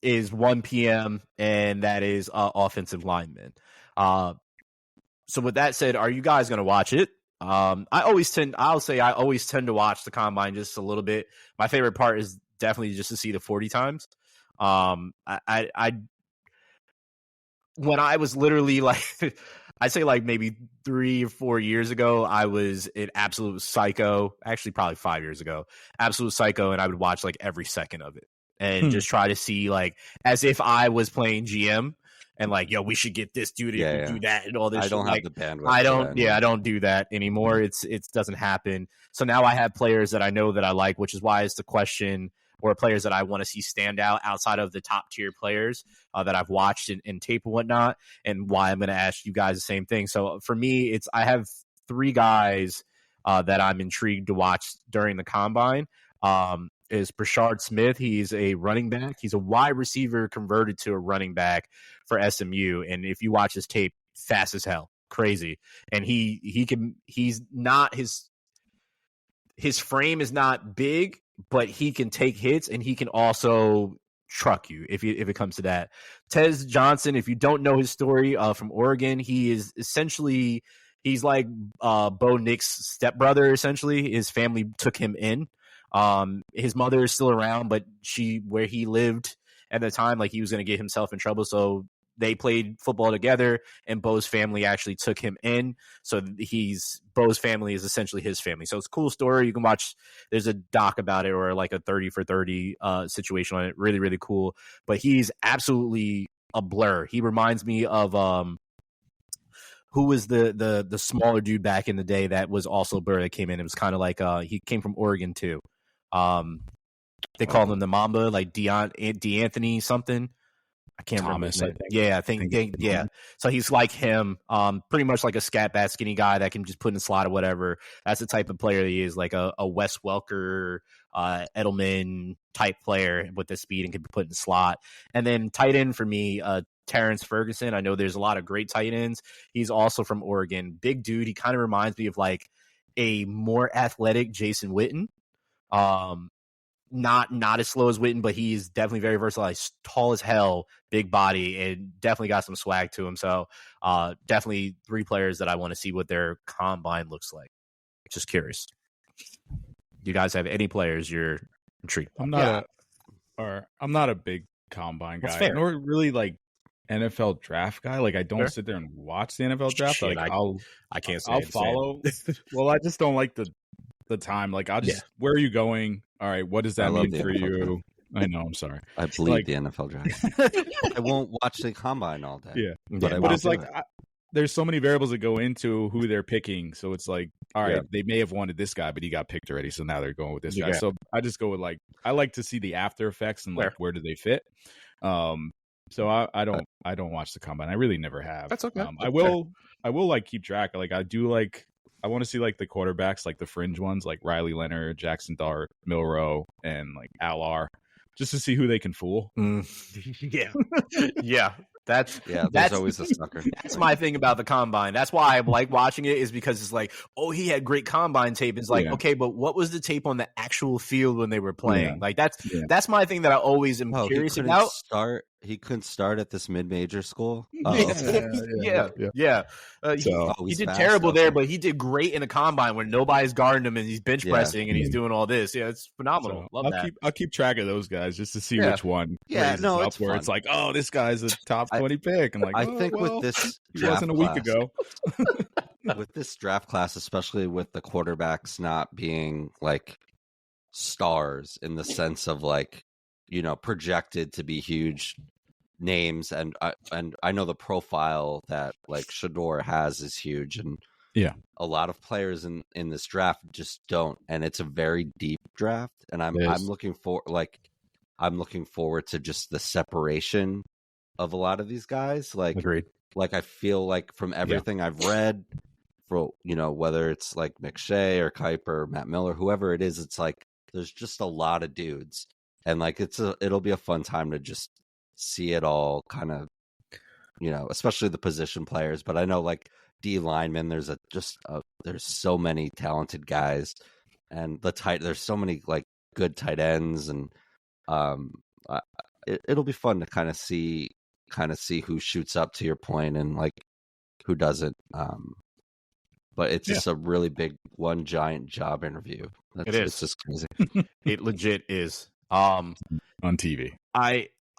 Is 1 p.m., and that is offensive linemen. So with that said, are you guys going to watch it? I always tend to watch the combine just a little bit. My favorite part is definitely just to see the 40 times. I when I was literally like, I'd say like maybe 3 or 4 years ago, I was an absolute psycho. Actually, probably 5 years ago, absolute psycho, and I would watch like every second of it and just try to see like as if I was playing GM and like, yo, we should get this dude to do that and all this. I don't shit. have the bandwidth. I don't do that anymore. It doesn't happen. So now I have players that I know that I like, which is why it's the question. Or players that I want to see stand out outside of the top tier players that I've watched in tape and whatnot, and why I'm going to ask you guys the same thing. So for me, I have 3 guys that I'm intrigued to watch during the combine. Is Brashard Smith. He's a running back. He's a wide receiver converted to a running back for SMU. And if you watch his tape, fast as hell, crazy. And he's not his frame is not big, but he can take hits and he can also truck you if it comes to that. Tez Johnson, if you don't know his story from Oregon, he is essentially he's like Bo Nix's stepbrother. Essentially, his family took him in. His mother is still around, but where he lived at the time, like he was going to get himself in trouble, so they played football together, and Bo's family actually took him in. So Bo's family is essentially his family. So it's a cool story. You can watch. There's a doc about it, or like a 30 for 30 situation on it. Really, really cool. But he's absolutely a blur. He reminds me of who was the smaller dude back in the day that was also a blur that came in. It was kind of like he came from Oregon too. They called him the Mamba, like DeAnthony something. I can't remember. I think. Yeah. So he's like him, pretty much like a scat bat, skinny guy that can just put in a slot or whatever. That's the type of player he is, like a Wes Welker, Edelman type player with the speed and can be put in the slot. And then tight end for me, Terrence Ferguson. I know there's a lot of great tight ends. He's also from Oregon. Big dude. He kind of reminds me of like a more athletic Jason Witten. Not as slow as Witten, but he's definitely very versatile. He's tall as hell, big body, and definitely got some swag to him. So definitely 3 players that I want to see what their combine looks like. Just curious. Do you guys have any players you're intrigued by? I'm not a big combine guy, nor really like NFL draft guy. Like I don't sit there and watch the NFL draft. Shit, like I can't say I'll follow. Well, I just don't like the time. Like I'll just where are you going? All right, what does that mean for you? I know, I'm sorry. I bleed the NFL draft. I won't watch the combine all day. Yeah. But it's like there's so many variables that go into who they're picking. So it's like, all right, they may have wanted this guy, but he got picked already. So now they're going with this guy. So I just go with like I like to see the after effects and like where do they fit. So I don't watch the combine. I really never have. That's okay. I will like keep track. Like I want to see like the quarterbacks, like the fringe ones, like Riley Leonard, Jackson Dart, Milroe, and like Alar, just to see who they can fool. Yeah. That's always a sucker. That's my thing about the combine. That's why I like watching it, is because it's like, oh, he had great combine tape. It's like, okay, but what was the tape on the actual field when they were playing? Yeah. Like that's my thing that I always am curious about. He couldn't start at this mid-major school. He did terrible there, but he did great in a combine where nobody's guarding him and he's bench pressing and he's doing all this. Yeah, it's phenomenal. So I'll keep track of those guys just to see which one. It's where it's like, oh, this guy's a top 20 pick. I'm like, I think with this draft wasn't a week ago. With this draft class, especially with the quarterbacks not being like stars in the sense of like, projected to be huge names, and I know the profile that like Shador has is huge, and a lot of players in this draft just don't, and it's a very deep draft, and I'm looking forward to just the separation of a lot of these guys. Like, agreed. Like I feel like from everything I've read, for whether it's like McShay or Kuiper or Matt Miller, whoever it is, it's like there's just a lot of dudes. And like it'll be a fun time to just see it all kind of, especially the position players. But I know like D linemen, there's so many talented guys, and there's so many like good tight ends, and it'll be fun to kind of see who shoots up, to your point, and like who doesn't. But it's just a really big one giant job interview. It is. It's just crazy. It legit is. On TV.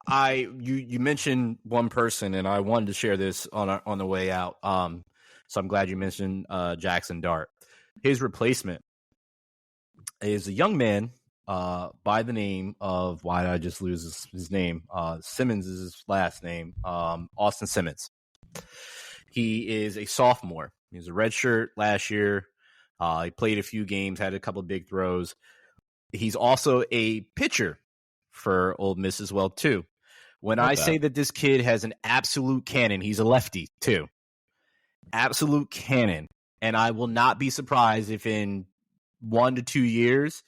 you mentioned one person, and I wanted to share this on the way out. So I'm glad you mentioned Jackson Dart. His replacement is a young man by the name of, why did I just lose his name? Simmons is his last name. Austin Simmons. He is a sophomore. He was a redshirt last year. He played a few games, had a couple of big throws. He's also a pitcher for Ole Miss as well, too. When I say that this kid has an absolute cannon, he's a lefty, too. Absolute cannon. And I will not be surprised if in 1 to 2 years,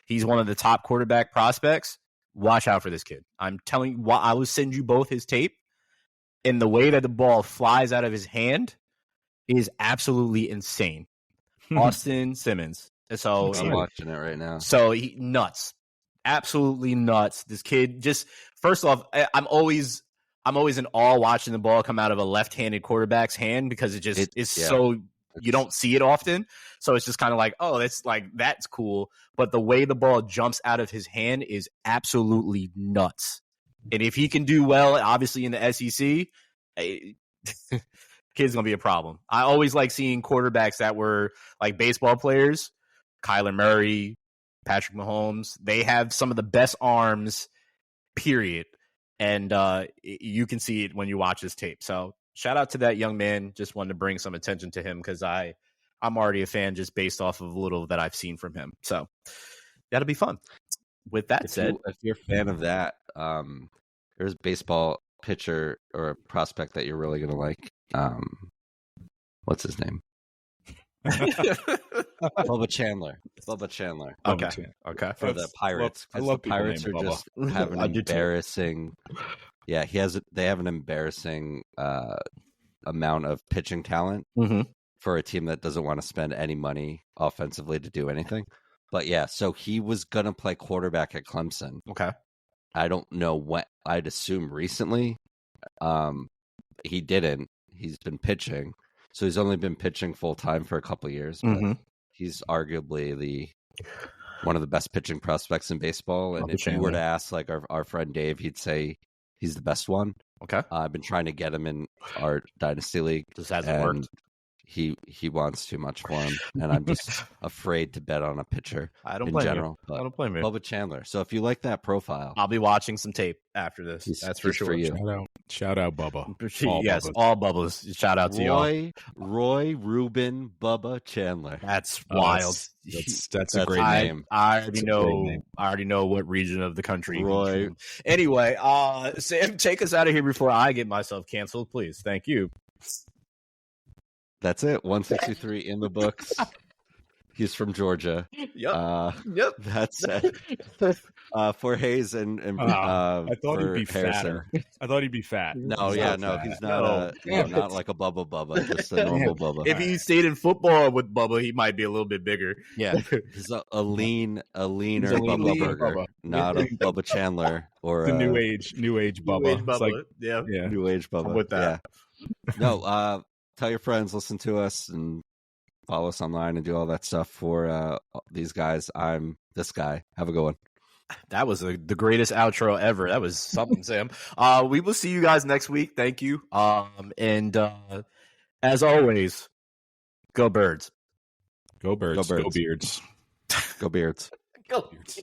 he's one of the top quarterback prospects. Watch out for this kid. I'm telling you, I will send you both his tape. And the way that the ball flies out of his hand is absolutely insane. Austin Simmons. So I'm watching it right now. So he nuts. Absolutely nuts. This kid just, first off, I'm always in awe watching the ball come out of a left-handed quarterback's hand because it just is so, you don't see it often. So it's just kind of like, oh, that's cool. But the way the ball jumps out of his hand is absolutely nuts. And if he can do well, obviously in the SEC, kid's going to be a problem. I always like seeing quarterbacks that were like baseball players, Kyler Murray, Patrick Mahomes. They have some of the best arms, period. And you can see it when you watch his tape. So shout out to that young man. Just wanted to bring some attention to him because I'm already a fan just based off of a little that I've seen from him. So that'll be fun. With that said, if you're a fan of that, there's a baseball pitcher or a prospect that you're really going to like. What's his name? Bubba Chandler. Okay. For the Pirates. I love the Pirates are Bubba. just have an embarrassing. Yeah, they have an embarrassing amount of pitching talent for a team that doesn't want to spend any money offensively to do anything. But yeah, so he was gonna play quarterback at Clemson. Okay. I don't know when. I'd assume recently. He didn't. He's been pitching. So he's only been pitching full time for a couple of years. But he's arguably one of the best pitching prospects in baseball. And if you were to ask like our friend Dave, he'd say he's the best one. Okay. I've been trying to get him in our Dynasty League. Just hasn't worked. He wants too much for him, and I'm just afraid to bet on a pitcher. I don't blame general. you. I don't blame you. Bubba Chandler. So if you like that profile, I'll be watching some tape after this. That's for sure. For you. Shout out Bubba. All Bubba's. Shout out to y'all. Roy Reuben Bubba Chandler. That's wild. That's a great name. I already know what region of the country. Roy. Anyway, Sam, take us out of here before I get myself canceled, please. Thank you. That's it. 163 in the books. He's from Georgia. Yep. That's it. For Hayes and I thought he'd be Harrison. fatter. I thought he'd be fat. No, he's not not like a Bubba, just a normal Bubba. If he stayed in football with Bubba, he might be a little bit bigger. Yeah, he's a leaner Bubba Burger, not a Bubba Chandler or a new age Bubba. Bubba. Like, yeah, new age Bubba. I'm with that. Yeah. No, tell your friends, listen to us, and follow us online and do all that stuff for these guys. I'm this guy. Have a good one. That was the greatest outro ever. That was something, Sam. We will see you guys next week. Thank you. And as always, go Birds. Go Birds. Go Birds. Go Beards. Go Beards. Go Beards.